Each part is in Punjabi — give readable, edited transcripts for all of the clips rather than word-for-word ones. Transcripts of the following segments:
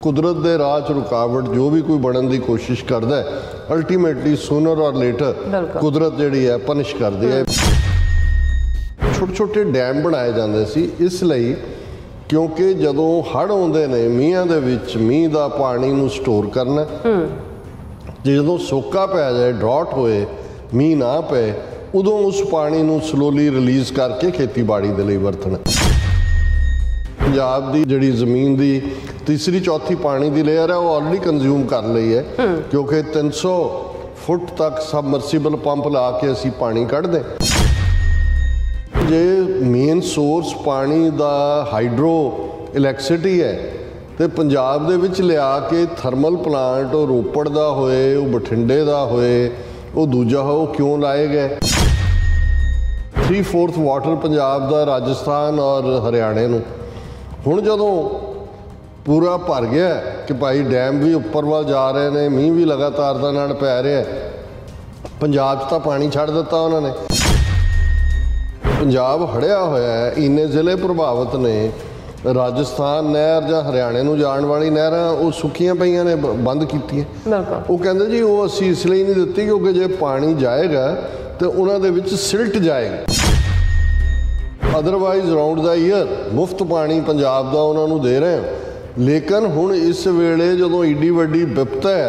कुदरत के राह च रुकावट जो भी कोई बनने की कोशिश करता है अल्टीमेटली सूनर और लेटर कुदरत जिहड़ी है पनिश करती है। छोटे छोटे डैम बनाए जाते सी इसलिए क्योंकि जदों हड़ आउंदे ने मीहां दे विच मींह दा पानी नूं स्टोर करना, जदों सोका पै जाए ड्रॉट होए मींह ना पे उदों उस पानी नूं स्लोली रिलीज़ करके खेतीबाड़ी दे लई वरतना। पंजाब दी जिहड़ी ज़मीन दी तीसरी चौथी पानी की लेयर है वो ऑलरेडी कंज्यूम कर ली है क्योंकि 300 फुट तक सबमर्सीबल पंप ला के असी पानी कढ़ते। जे मेन सोर्स पानी का हाइड्रो इलैक्ट्रिसिटी है तो पंजाब दे विच लिया के थर्मल प्लांट वो रोपड़ का होए वो बठिंडे का होए वो दूजा हो क्यों लाए गए। 3/4 वाटर पंजाब का राजस्थान और हरियाणे नूं हुण जदों पूरा भर गया कि भाई डैम भी उपर वाल जा रहे हैं मींह भी लगातार दा नाल पै रहा है, पंजाब तो पानी छड़ दिता उन्होंने। पंजाब हड़िया होया है, इन्ने जिले प्रभावित ने, राजस्थान नहर या हरियाणे नूं जाण वाली नहरां वो सुक्कियां पईयां ने बंद कीतियां। वो कहंदे जी वो असीं इसलिए नहीं दित्ती क्योंकि जे पानी जाएगा तो उन्हां दे विच सिल्ट जाएगी, अदरवाइज राउंड द ईयर मुफ्त पानी पंजाब का उन्होंने दे रहे हैं। लेकिन हुण इस वेले जदों ईडी वड्डी विपत है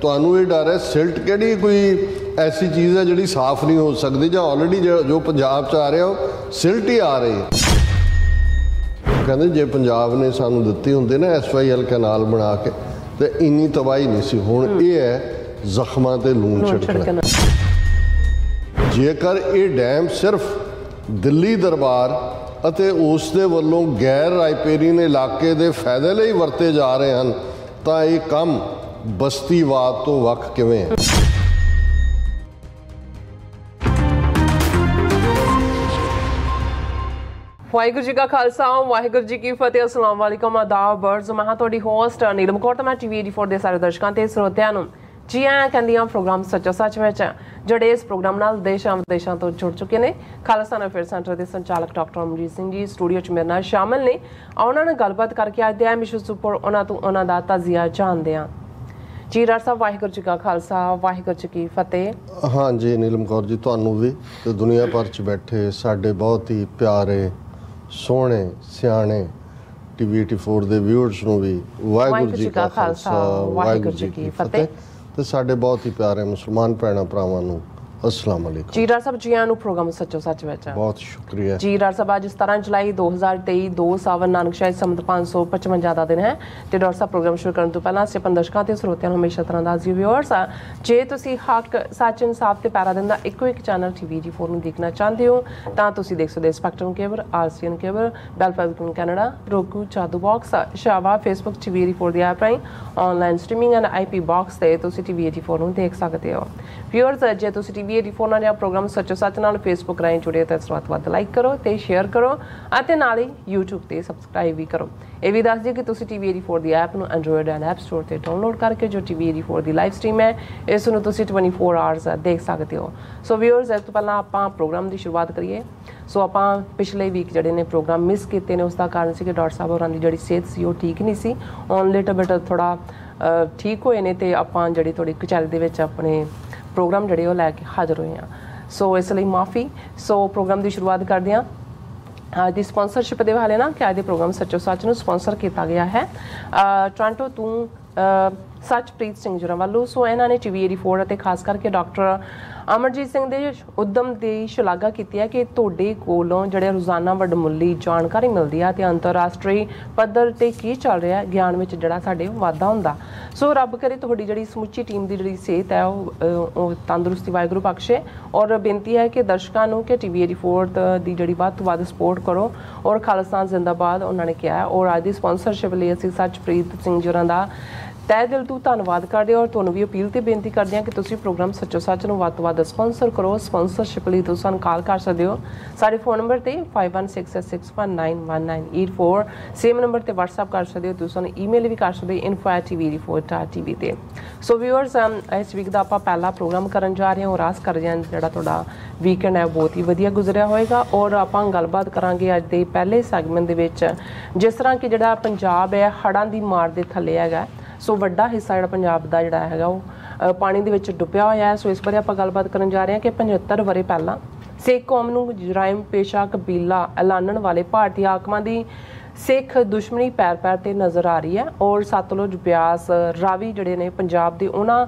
तुहानूं ये डर है सिल्ट किहड़ी कोई ऐसी चीज़ है जिहड़ी साफ नहीं हो सकती जां ऑलरेडी जो पंजाब च आ रहा हो सिल्ट ही आ रही है। कहते जे पंजाब ने सानूं दित्ती हुंदी ना SYL कैनाल बना के तो इन्नी तबाही नहीं सी। हुण ये है जख्मां ते लूण छिड़कना। जेकर ये डैम सिर्फ दिल्ली दरबार ਅਤੇ ਉਸ ਦੇ ਵੱਲੋਂ गैर ਰਾਇਪੇਰੀਨ ਇਲਾਕੇ ਦੇ ਫਾਇਦੇ ਲਈ ਵਰਤੇ ਜਾ ਰਹੇ ਹਨ ਤਾਂ ਇਹ ਕੰਮ ਬਸਤੀਵਾਦ ਤੋਂ ਵੱਖ ਕਿਵੇਂ ਹੈ। ਵਾਹਿਗੁਰੂ ਜੀ ਕਾ ਖਾਲਸਾ ਵਾਹਿਗੁਰੂ ਜੀ ਕੀ ਫਤਿਹ। अस्सलाम वालेकुम आदाब बर्ड्स मैं ਤੁਹਾਡੀ ਹੋਸਟ ਨੀਲਮ ਕੌਰ ਤੇ ਮੈਂ TV 84 ਦੇ ਸਾਰੇ ਦਰਸ਼ਕਾਂ ਤੇ ਸਰੋਤਿਆਂ ਨੂੰ जी आया कहंदियां प्रोग्राम सचो सच विच ਜਿਹੜੇ ਇਸ ਪ੍ਰੋਗਰਾਮ ਨਾਲ ਦੇਸ਼ਾਂ ਵਿਦੇਸ਼ਾਂ ਤੋਂ ਜੁੜ ਚੁੱਕੇ ਨੇ। ਖਾਲਸਾ ਅਫੇਅਰ ਸੈਂਟਰ ਦੇ ਸੰਚਾਲਕ ਡਾਕਟਰ ਅਮਰਜੀਤ ਸਿੰਘ ਜੀ ਸਟੂਡੀਓ 'ਚ ਮੇਰੇ ਨਾਲ ਸ਼ਾਮਲ ਨੇ। ਉਹਨਾਂ ਨਾਲ ਗੱਲਬਾਤ ਕਰਕੇ ਅੱਜ ਦੇ ਐਮਿਸ਼ਨ ਉੱਪਰ ਉਹਨਾਂ ਤੋਂ ਉਹਨਾਂ ਦਾ ਤਾਜ਼ੀਆ ਜਾਣਦੇ ਹਾਂ। ਜੀ ਡਾਕਟਰ ਸਾਹਿਬ ਵਾਹਿਗੁਰੂ ਜੀ ਕਾ ਖਾਲਸਾ ਵਾਹਿਗੁਰੂ ਜੀ ਕੀ ਫਤਿਹ। हाँ जी नीलम कौर जी ਤੁਹਾਨੂੰ भी ਤੇ ਦੁਨੀਆ ਭਰ 'ਚ ਬੈਠੇ ਸਾਡੇ ਬਹੁਤ ਹੀ ਪਿਆਰੇ ਸੋਹਣੇ ਸਿਆਣੇ TV 84 ਦੇ ਵਿਊਅਰਸ ਨੂੰ ਵੀ ਵਾਹਿਗੁਰੂ ਜੀ ਕਾ ਖਾਲਸਾ ਵਾਹਿਗੁਰੂ ਜੀ ਕੀ ਫਤਿਹ। ਤੇ ਸਾਡੇ ਬਹੁਤ ਹੀ ਪਿਆਰੇ ਮੁਸਲਮਾਨ ਭੈਣਾਂ ਭਰਾਵਾਂ ਨੂੰ अस्सलाम वालेकुम। जी डॉक्टर साहब जी आया प्रोग्राम सचो सच विच बहुत शुक्रिया जी। डॉक्टर साहब आज 17 जुलाई 2023 2 सावन नानक शाही संमत 555 ਦਾ ਦਿਨ ਹੈ ਤੇ ਡਾਕਟਰ ਸਾਹਿਬ ਪ੍ਰੋਗਰਾਮ ਸ਼ੁਰੂ ਕਰਨ ਤੋਂ ਪਹਿਲਾਂ ਅਸੀਂ ਆਪਣੇ ਦਰਸ਼ਕਾਂ ਤੇ ਸਰੋਤਿਆਂ ਨੂੰ ਹਮੇਸ਼ਾ ਤਰ੍ਹਾਂ ਦੱਸ ਦਿਓ ਵਿਊਅਰਸ ਜੇ ਤੁਸੀਂ ਹੱਕ ਸੱਚ ਇਨਸਾਫ ਤੇ ਪੈਰਾ ਦਿੰਦਾ ਇੱਕੋ ਇੱਕ ਚੈਨਲ TV 84 ਨੂੰ ਦੇਖਣਾ ਚਾਹੁੰਦੇ ਹੋ ਤਾਂ ਤੁਸੀਂ ਦੇਖ ਸਕਦੇ ਸਪੈਕਟਰਮ ਕੇਬਲ RCN ਕੇਬਲ ਬੈਲ ਪੈਲਕਨ ਕੈਨੇਡਾ ਰੋਕੂ ਚਾਦੂ ਬਾਕਸ ਸ਼ਾਵਾ Facebook TV 84 ਦੀ ਐਪ ਰਾਹੀਂ online streaming and IP box ਤੇ ਤੁਸੀਂ TV 84 ਨੂੰ ਦੇਖ ਸਕਦੇ ਹੋ ਵਿਊਅਰਸ। ਜੇ ਤੁਸੀਂ TV 84 ਨਾਲ ਪ੍ਰੋਗਰਾਮ ਸੱਚੋ ਸੱਚ ਨਾਲ Facebook ਰਾਹੀਂ ਜੁੜੇ ਤਾਂ ਇਸ ਵੱਧ ਲਾਈਕ ਕਰੋ ਤੇ ਸ਼ੇਅਰ ਕਰੋ ਅਤੇ ਨਾਲ ਹੀ YouTube ਤੇ ਸਬਸਕ੍ਰਾਈਬ ਵੀ ਕਰੋ। ਇਹ ਵੀ ਦੱਸ ਦਿਓ ਕਿ ਤੁਸੀਂ TV 84 ਦੀ ਐਪ ਨੂੰ ਐਂਡਰੋਇਡ ਐਂਡ ਐਪ ਸਟੋਰ ਤੇ ਡਾਊਨਲੋਡ ਕਰਕੇ ਜੋ TV 84 ਦੀ ਲਾਈਵ ਸਟ੍ਰੀਮ ਹੈ ਇਸ ਨੂੰ ਤੁਸੀਂ 24 ਆਵਰਸ ਦੇਖ ਸਕਦੇ ਹੋ। ਸੋ ਵਿਊਅਰਸ ਇਸ ਤੋਂ ਪਹਿਲਾਂ ਆਪਾਂ ਪ੍ਰੋਗਰਾਮ ਦੀ ਸ਼ੁਰੂਆਤ ਕਰੀਏ। ਸੋ ਆਪਾਂ ਪਿਛਲੇ ਵੀਕ ਜਿਹੜੇ ਨੇ ਪ੍ਰੋਗਰਾਮ ਮਿਸ ਕੀਤੇ ਨੇ ਉਸ ਦਾ ਕਾਰਨ ਸੀ ਕਿ ਡਾਕਟਰ ਸਾਹਿਬ ਹੋਰਾਂ ਦੀ ਜਿਹੜੀ ਸਿਹਤ ਸੀ ਉਹ ਠੀਕ ਨਹੀਂ ਸੀ ਔਨ ਲਿਟਲ ਬਿਟ ਥੋੜ੍ਹਾ ਠੀਕ ਹੋਏ ਨੇ ਤੇ ਆਪਾਂ ਜਿਹੜੀ ਥੋੜ੍ਹੀ ਕਚਹਿਰੀ ਦੇ ਵਿੱਚ ਆਪਣੇ ਪ੍ਰੋਗਰਾਮ ਜਿਹੜੇ ਉਹ ਲੈ ਕੇ ਹਾਜ਼ਰ ਹੋਏ ਹਾਂ। ਸੋ ਇਸ ਲਈ ਮਾਫੀ। ਸੋ ਪ੍ਰੋਗਰਾਮ ਦੀ ਸ਼ੁਰੂਆਤ ਕਰਦੇ ਹਾਂ ਅੱਜ ਦੀ ਸਪਾਂਸਰਸ਼ਿਪ ਦੇ ਹਵਾਲੇ ਨਾਲ ਕਿ ਅੱਜ ਦੇ ਪ੍ਰੋਗਰਾਮ ਸੱਚੋ ਸੱਚ ਨੂੰ ਸਪਾਂਸਰ ਕੀਤਾ ਗਿਆ ਹੈ ਟੋਰਾਂਟੋ ਤੋਂ ਸੱਚਪ੍ਰੀਤ ਸਿੰਘ ਜੁਰਾ ਵੱਲੋਂ। ਸੋ ਇਹਨਾਂ ਨੇ TV 84 ਅਤੇ ਖਾਸ ਕਰਕੇ ਡਾਕਟਰ ਅਮਰਜੀਤ ਸਿੰਘ ਦੇ ਉਦਮ ਦੀ ਸ਼ਲਾਘਾ ਕੀਤੀ ਹੈ ਕਿ ਤੁਹਾਡੇ ਕੋਲੋਂ ਜਿਹੜੇ ਰੋਜ਼ਾਨਾ ਵੱਡਮੁੱਲੀ ਜਾਣਕਾਰੀ ਮਿਲਦੀ ਆ ਤੇ ਅੰਤਰਰਾਸ਼ਟਰੀ ਪੱਧਰ ਤੇ ਕੀ ਚੱਲ ਰਿਹਾ ਗਿਆਨ ਵਿੱਚ ਜਿਹੜਾ ਸਾਡੇ ਵਾਧਾ ਹੁੰਦਾ। ਸੋ ਰੱਬ ਕਰੇ ਤੁਹਾਡੀ ਜਿਹੜੀ ਸਮੁੱਚੀ ਟੀਮ ਦੀ ਜਿਹੜੀ ਸਿਹਤ ਹੈ ਉਹ ਤੰਦਰੁਸਤੀ ਵਾਹਿਗੁਰੂ ਬਖਸ਼ੇ ਔਰ ਬੇਨਤੀ ਹੈ ਕਿ ਦਰਸ਼ਕਾਂ ਨੂੰ ਕਿ TV 84 ਦੀ ਜਿਹੜੀ ਵੱਧ ਤੋਂ ਵੱਧ ਸਪੋਰਟ ਕਰੋ ਔਰ ਖਾਲਿਸਤਾਨ ਜ਼ਿੰਦਾਬਾਦ ਉਹਨਾਂ ਨੇ ਕਿਹਾ। ਔਰ ਅੱਜ ਦੀ ਸਪਾਂਸਰਸ਼ਿਪ ਲਈ ਅਸੀਂ ਸੱਚਪ੍ਰੀਤ ਸਿੰਘ ਜੁਰਾਂ ਦਾ ਤਹਿ ਦਿਲ ਤੋਂ ਧੰਨਵਾਦ ਕਰਦੇ ਹਾਂ ਔਰ ਤੁਹਾਨੂੰ ਵੀ ਅਪੀਲ ਤੇ ਬੇਨਤੀ ਕਰਦੇ ਹਾਂ ਕਿ ਤੁਸੀਂ ਪ੍ਰੋਗਰਾਮ ਸੱਚੋ ਸੱਚ ਨੂੰ ਵੱਧ ਤੋਂ ਵੱਧ ਸਪਾਂਸਰ ਕਰੋ। ਸਪਾਂਸਰਸ਼ਿਪ ਲਈ ਤੁਸੀਂ ਸਾਨੂੰ ਕਾਲ ਕਰ ਸਕਦੇ ਹੋ ਸਾਡੇ ਫੋਨ ਨੰਬਰ ਤੇ 5166619184 ਸੇਮ ਨੰਬਰ ਤੇ WhatsApp ਕਰ ਸਕਦੇ ਹੋ। ਤੁਸੀਂ ਸਾਨੂੰ ਈਮੇਲ ਵੀ ਕਰ ਸਕਦੇ ਹੋ info@tv4.tv ਤੇ। ਸੋ ਵਿਊਅਰਸ ਇਸ ਵੀਕ ਦਾ ਆਪਾਂ ਪਹਿਲਾ ਪ੍ਰੋਗਰਾਮ ਕਰਨ ਜਾ ਰਹੇ ਹਾਂ ਔਰ ਆਸ ਕਰਦੇ ਹਾਂ ਜਿਹੜਾ ਤੁਹਾਡਾ ਵੀਕਐਂਡ ਹੈ ਬਹੁਤ ਹੀ ਵਧੀਆ ਗੁਜ਼ਰਿਆ ਹੋਏਗਾ। ਔਰ ਆਪਾਂ ਗੱਲਬਾਤ ਕਰਾਂਗੇ ਅੱਜ ਦੇ ਪਹਿਲੇ ਸੈਗਮੈਂਟ ਦੇ ਵਿੱਚ ਜਿਸ ਤਰ੍ਹਾਂ ਕਿ ਜਿਹੜਾ ਪੰਜਾਬ ਹੈ ਹੜ੍ਹਾਂ ਦੀ ਮਾਰ ਦੇ ਥੱਲੇ ਹੈਗਾ। ਸੋ ਵੱਡਾ ਹਿੱਸਾ ਜਿਹੜਾ ਪੰਜਾਬ ਦਾ ਜਿਹੜਾ ਹੈਗਾ ਉਹ ਪਾਣੀ ਦੇ ਵਿੱਚ ਡੁੱਬਿਆ ਹੋਇਆ ਹੈ। ਸੋ ਇਸ ਬਾਰੇ ਆਪਾਂ ਗੱਲਬਾਤ ਕਰਨ ਜਾ ਰਹੇ ਹਾਂ ਕਿ 75 ਵਰ੍ਹੇ ਪਹਿਲਾਂ ਸਿੱਖ ਕੌਮ ਨੂੰ ਜਰਾਇਮ ਪੇਸ਼ਾ ਕਬੀਲਾ ਐਲਾਨਣ ਵਾਲੇ ਭਾਰਤੀ ਹਾਕਮਾਂ ਦੀ ਸਿੱਖ ਦੁਸ਼ਮਣੀ ਪੈਰ ਪੈਰ ਤੇ ਨਜ਼ਰ ਆ ਰਹੀ ਹੈ। ਔਰ ਸਤਲੁਜ ਬਿਆਸ ਰਾਵੀ ਜਿਹੜੇ ਨੇ ਪੰਜਾਬ ਦੇ ਉਹਨਾਂ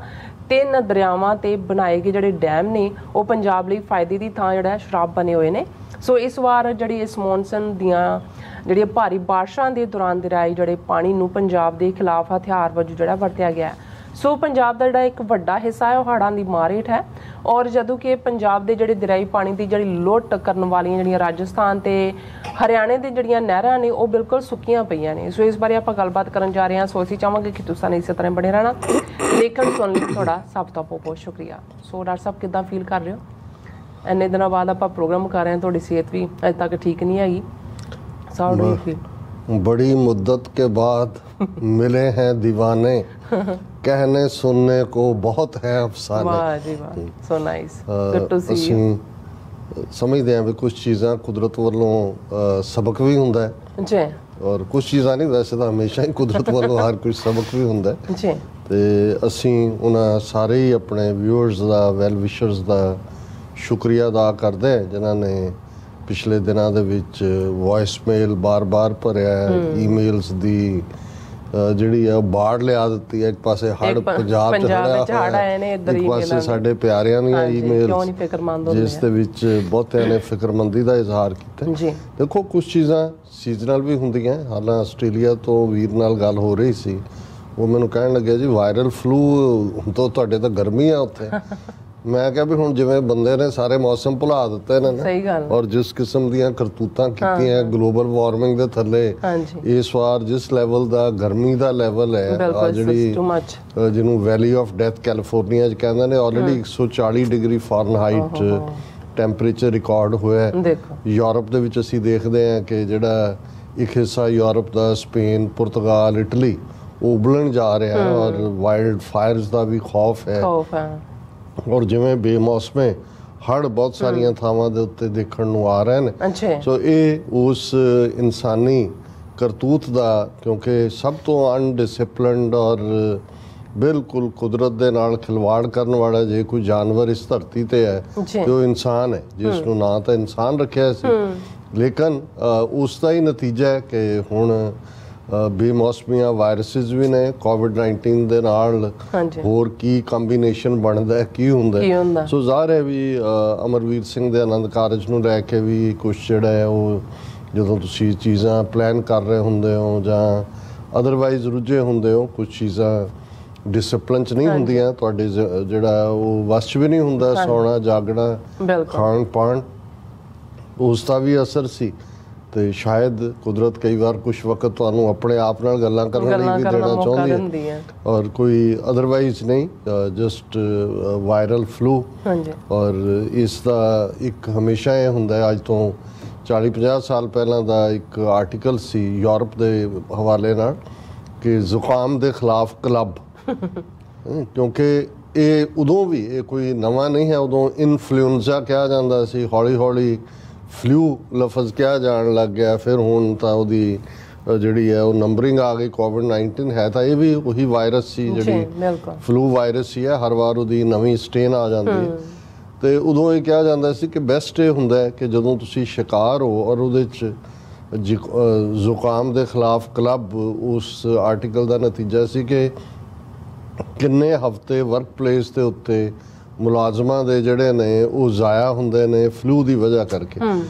3 ਦਰਿਆਵਾਂ ਤੇ ਬਣਾਏ ਗਏ ਜਿਹੜੇ ਡੈਮ ਨੇ ਉਹ ਪੰਜਾਬ ਲਈ ਫਾਇਦੇ ਦੀ ਥਾਂ ਜਿਹੜਾ ਸ਼ਰਾਬ ਬਣੇ ਹੋਏ ਨੇ। ਸੋ ਇਸ ਵਾਰ ਜਿਹੜੀ ਇਸ ਮੌਨਸੂਨ ਦੀਆਂ ਜਿਹੜੀਆਂ ਭਾਰੀ ਬਾਰਿਸ਼ਾਂ ਦੇ ਦੌਰਾਨ ਦਰਿਆਈ ਜਿਹੜੇ ਪਾਣੀ ਨੂੰ ਪੰਜਾਬ ਦੇ ਖਿਲਾਫ ਹਥਿਆਰ ਵਜੋਂ ਜਿਹੜਾ ਵਰਤਿਆ ਗਿਆ। ਸੋ ਪੰਜਾਬ ਦਾ ਜਿਹੜਾ ਇੱਕ ਵੱਡਾ ਹਿੱਸਾ ਹੈ ਉਹ ਹੜ੍ਹਾਂ ਦੀ ਮਾਰ ਹੇਠ ਹੈ। ਔਰ ਜਦੋਂ ਕਿ ਪੰਜਾਬ ਦੇ ਜਿਹੜੇ ਦਰਿਆਈ ਪਾਣੀ ਦੀ ਜਿਹੜੀ ਲੁੱਟ ਕਰਨ ਵਾਲੀਆਂ ਜਿਹੜੀਆਂ ਰਾਜਸਥਾਨ ਤੇ ਹਰਿਆਣੇ ਦੇ ਜਿਹੜੀਆਂ ਨਹਿਰਾਂ ਨੇ ਉਹ ਬਿਲਕੁਲ ਸੁੱਕੀਆਂ ਪਈਆਂ ਨੇ। ਸੋ ਇਸ ਬਾਰੇ ਆਪਾਂ ਗੱਲਬਾਤ ਕਰਨ ਜਾ ਰਹੇ ਹਾਂ। ਸੋ ਅਸੀਂ ਚਾਹਾਂਗੇ ਕਿ ਤੁਸੀਂ ਇਸੇ ਤਰ੍ਹਾਂ ਬਣੇ ਰਹਿਣਾ। ਲੇਖਣ ਸੁਣ ਲਈ ਤੁਹਾਡਾ ਸਭ ਤੋਂ ਬਹੁਤ ਸ਼ੁਕਰੀਆ। ਸੋ ਡਾਕਟਰ ਸਾਹਿਬ ਕਿੱਦਾਂ ਫੀਲ ਕਰ ਰਹੇ ਹੋ? ਇੰਨੇ ਦਿਨਾਂ ਬਾਅਦ ਆਪਾਂ ਪ੍ਰੋਗਰਾਮ ਕਰ ਰਹੇ ਹਾਂ, ਤੁਹਾਡੀ ਸਿਹਤ ਵੀ ਅਜੇ ਤੱਕ ਠੀਕ नहीं आई। बड़ी मुद्दत के बाद मिले हैं दीवाने कहने सुनने को बहुत है अफसाने। वाह जी वाह, so nice, good to see you। समझते हैं भी कुछ चीज़ां कुदरत वालों सबक भी हुंदा है जी और कुछ चीज़ां नहीं, वैसे तो हमेशा ही कुदरत वालों हर कुछ सबक भी हुंदा है जी। ते असीं उन्हां सारे ही अपने व्यूअर्स दा वैल विशर्स दा शुक्रिया अदा करदे हैं जिन्हां ने पिछले दिनों ਦੇ ਵਿੱਚ ਵੌਇਸਮੇਲ ਬਾਰ-ਬਾਰ ਭਰਿਆ, ਈਮੇਲਸ ਦੀ ਜਿਹੜੀ ਆ ਬਾੜ ਲਿਆ ਦਿੱਤੀ ਹੈ। ਇੱਕ ਪਾਸੇ ਹੜ੍ਹ ਪੰਜਾਬ ਚ ਹੜ੍ਹ ਆਏ ਨੇ, ਇੱਧਰ ਇੱਕ ਪਾਸੇ ਸਾਡੇ ਪਿਆਰਿਆਂ ਦੀਆਂ ਈਮੇਲਸ ਜਿਸ ਦੇ ਵਿੱਚ ਬਹੁਤਿਆਂ ਨੇ ਫਿਕਰਮੰਦੀ ਦਾ ਇਜ਼ਹਾਰ ਕੀਤਾ ਜੀ। ਦੇਖੋ ਕੁਝ ਚੀਜ਼ਾਂ ਸੀਜ਼ਨਲ ਵੀ ਹੁੰਦੀਆਂ। ਹਾਲਾਂ ਆਸਟ੍ਰੇਲੀਆ ਤੋਂ ਵੀਰ ਨਾਲ ਗੱਲ ਹੋ ਰਹੀ ਸੀ, ਉਹ ਮੈਨੂੰ ਕਹਿਣ ਲੱਗਿਆ ਜੀ ਵਾਇਰਲ ਫਲੂ ਤੋਂ ਤੁਹਾਡੇ ਤਾਂ ਗਰਮੀ ਆ ਉੱਥੇ। ਮੈਂ ਕਿਹਾ ਵੀ ਹੁਣ ਜਿਵੇਂ ਬੰਦੇ ਨੇ ਸਾਰੇ ਮੌਸਮ ਭੁਲਾ ਦਿੱਤੇ ਨੇ ਔਰ ਜਿਸ ਕਿਸਮ ਦੀਆਂ ਕਰਤੂਤਾਂ ਕੀਤੀਆਂ ਗਲੋਬਲ ਵਾਰਮਿੰਗ ਦੇ ਥੱਲੇ ਇਸ ਵਾਰ ਜਿਸ ਲੈਵਲ ਦਾ ਗਰਮੀ ਦਾ ਲੈਵਲ ਹੈ ਜਿਹੜੀ ਜਿਹਨੂੰ ਵੈਲੀ ਆਫ ਡੈਥ ਕੈਲੀਫੋਰਨੀਆ 'ਚ ਕਹਿੰਦੇ ਨੇ already 140 degree Fahrenheit temperature record ਹੋਇਆ ਹੈ। ਯੂਰਪ ਦੇ ਵਿੱਚ ਅਸੀਂ ਦੇਖਦੇ ਹਾਂ ਕਿ ਜਿਹੜਾ ਇੱਕ ਹਿੱਸਾ ਯੂਰਪ ਦਾ ਸਪੇਨ ਪੁਰਤਗਾਲ ਇਟਲੀ ਉਹ ਉਬਲਣ ਜਾ ਰਿਹਾ ਔਰ ਵਾਈਲਡ ਫਾਇਰਸ ਦਾ ਵੀ ਖੌਫ ਹੈ। ਔਰ ਜਿਵੇਂ ਬੇਮੌਸਮੇ ਹੜ੍ਹ ਬਹੁਤ ਸਾਰੀਆਂ ਥਾਵਾਂ ਦੇ ਉੱਤੇ ਦੇਖਣ ਨੂੰ ਆ ਰਹੇ ਨੇ। ਸੋ ਇਹ ਉਸ ਇਨਸਾਨੀ ਕਰਤੂਤ ਦਾ ਕਿਉਂਕਿ ਸਭ ਤੋਂ ਅਨਡਿਸਿਪਲਿਨਡ ਔਰ ਬਿਲਕੁਲ ਕੁਦਰਤ ਦੇ ਨਾਲ ਖਿਲਵਾੜ ਕਰਨ ਵਾਲਾ ਜੇ ਕੋਈ ਜਾਨਵਰ ਇਸ ਧਰਤੀ ਤੇ ਹੈ ਤੇ ਉਹ ਇਨਸਾਨ ਹੈ, ਜਿਸ ਨੂੰ ਨਾ ਤਾਂ ਇਨਸਾਨ ਰੱਖਿਆ ਸੀ ਲੇਕਿਨ ਉਸ ਦਾ ਹੀ ਨਤੀਜਾ ਹੈ ਕਿ ਹੁਣ ਬੇਮੌਸਮੀਆਂ ਵਾਇਰਸਿਸ ਵੀ ਨੇ। ਕੋਵਿਡ-19 ਦੇ ਨਾਲ ਹੋਰ ਕੀ ਕੰਬੀਨੇਸ਼ਨ ਬਣਦਾ ਕੀ ਹੁੰਦਾ। ਸੋ ਜ਼ਾਹਰ ਹੈ ਵੀ ਅਮਰਵੀਰ ਸਿੰਘ ਦੇ ਆਨੰਦ ਕਾਰਜ ਨੂੰ ਲੈ ਕੇ ਵੀ ਕੁਛ ਜਿਹੜਾ ਹੈ ਉਹ ਜਦੋਂ ਤੁਸੀਂ ਚੀਜ਼ਾਂ ਪਲਾਨ ਕਰ ਰਹੇ ਹੁੰਦੇ ਹੋ ਜਾਂ ਅਦਰਵਾਈਜ਼ ਰੁੱਝੇ ਹੁੰਦੇ ਹੋ ਕੁਛ ਚੀਜ਼ਾਂ ਡਿਸਪਲਿਨ 'ਚ ਨਹੀਂ ਹੁੰਦੀਆਂ ਤੁਹਾਡੇ ਜਿਹੜਾ ਉਹ ਵਸ 'ਚ ਵੀ ਨਹੀਂ ਹੁੰਦਾ। ਸੌਣਾ ਜਾਗਣਾ ਖਾਣ ਪਾਣ ਉਸ ਦਾ ਵੀ ਅਸਰ ਸੀ ਤੇ ਸ਼ਾਇਦ ਕੁਦਰਤ ਕਈ ਵਾਰ ਕੁਛ ਵਕਤ ਤੁਹਾਨੂੰ ਆਪਣੇ ਆਪ ਨਾਲ ਗੱਲਾਂ ਕਰਨ ਲਈ ਵੀ ਦੇਣਾ ਚਾਹੁੰਦੀ ਹੈ ਔਰ ਕੋਈ ਅਦਰਵਾਈਜ਼ ਨਹੀਂ, ਜਸਟ ਵਾਇਰਲ ਫਲੂ। ਔਰ ਇਸ ਦਾ ਇੱਕ ਹਮੇਸ਼ਾ ਇਹ ਹੁੰਦਾ ਅੱਜ ਤੋਂ 40-50 ਸਾਲ ਪਹਿਲਾਂ ਦਾ ਇੱਕ ਆਰਟੀਕਲ ਸੀ ਯੂਰਪ ਦੇ ਹਵਾਲੇ ਨਾਲ ਕਿ ਜ਼ੁਕਾਮ ਦੇ ਖਿਲਾਫ ਕਲੱਬ ਕਿਉਂਕਿ ਇਹ ਉਦੋਂ ਵੀ ਇਹ ਕੋਈ ਨਵਾਂ ਨਹੀਂ ਹੈ। ਉਦੋਂ ਇਨਫਲੂਐਂਜ਼ਾ ਕਿਹਾ ਜਾਂਦਾ ਸੀ, ਹੌਲੀ ਹੌਲੀ ਫਲੂ ਲਫ਼ਜ਼ ਕਿਹਾ ਜਾਣ ਲੱਗ ਗਿਆ। ਫਿਰ ਹੁਣ ਤਾਂ ਉਹਦੀ ਜਿਹੜੀ ਹੈ ਉਹ ਨੰਬਰਿੰਗ ਆ ਗਈ। ਕੋਵਿਡ-19 ਹੈ ਤਾਂ ਇਹ ਵੀ ਉਹੀ ਵਾਇਰਸ ਸੀ ਜਿਹੜੀ ਫਲੂ ਵਾਇਰਸ ਸੀ ਹੈ, ਹਰ ਵਾਰ ਉਹਦੀ ਨਵੀਂ ਸਟੇਨ ਆ ਜਾਂਦੀ ਹੈ। ਤੇ ਉਦੋਂ ਇਹ ਕਿਹਾ ਜਾਂਦਾ ਸੀ ਕਿ ਬੈਸਟ ਇਹ ਹੁੰਦਾ ਹੈ ਕਿ ਜਦੋਂ ਤੁਸੀਂ ਸ਼ਿਕਾਰ ਹੋ ਔਰ ਉਹਦੇ 'ਚ ਜ਼ੁਕਾਮ ਦੇ ਖਿਲਾਫ ਕਲੱਬ ਉਸ ਆਰਟੀਕਲ ਦਾ ਨਤੀਜਾ ਸੀ ਕਿ ਕਿੰਨੇ ਹਫ਼ਤੇ ਵਰਕ ਪਲੇਸ ਦੇ ਉੱਤੇ ਮੁਲਾਜ਼ਮਾਂ ਦੇ ਜਿਹੜੇ ਨੇ ਉਹ ਜ਼ਾਇਆ ਹੁੰਦੇ ਨੇ ਫਲੂ ਦੀ ਵਜ੍ਹਾ ਕਰਕੇ।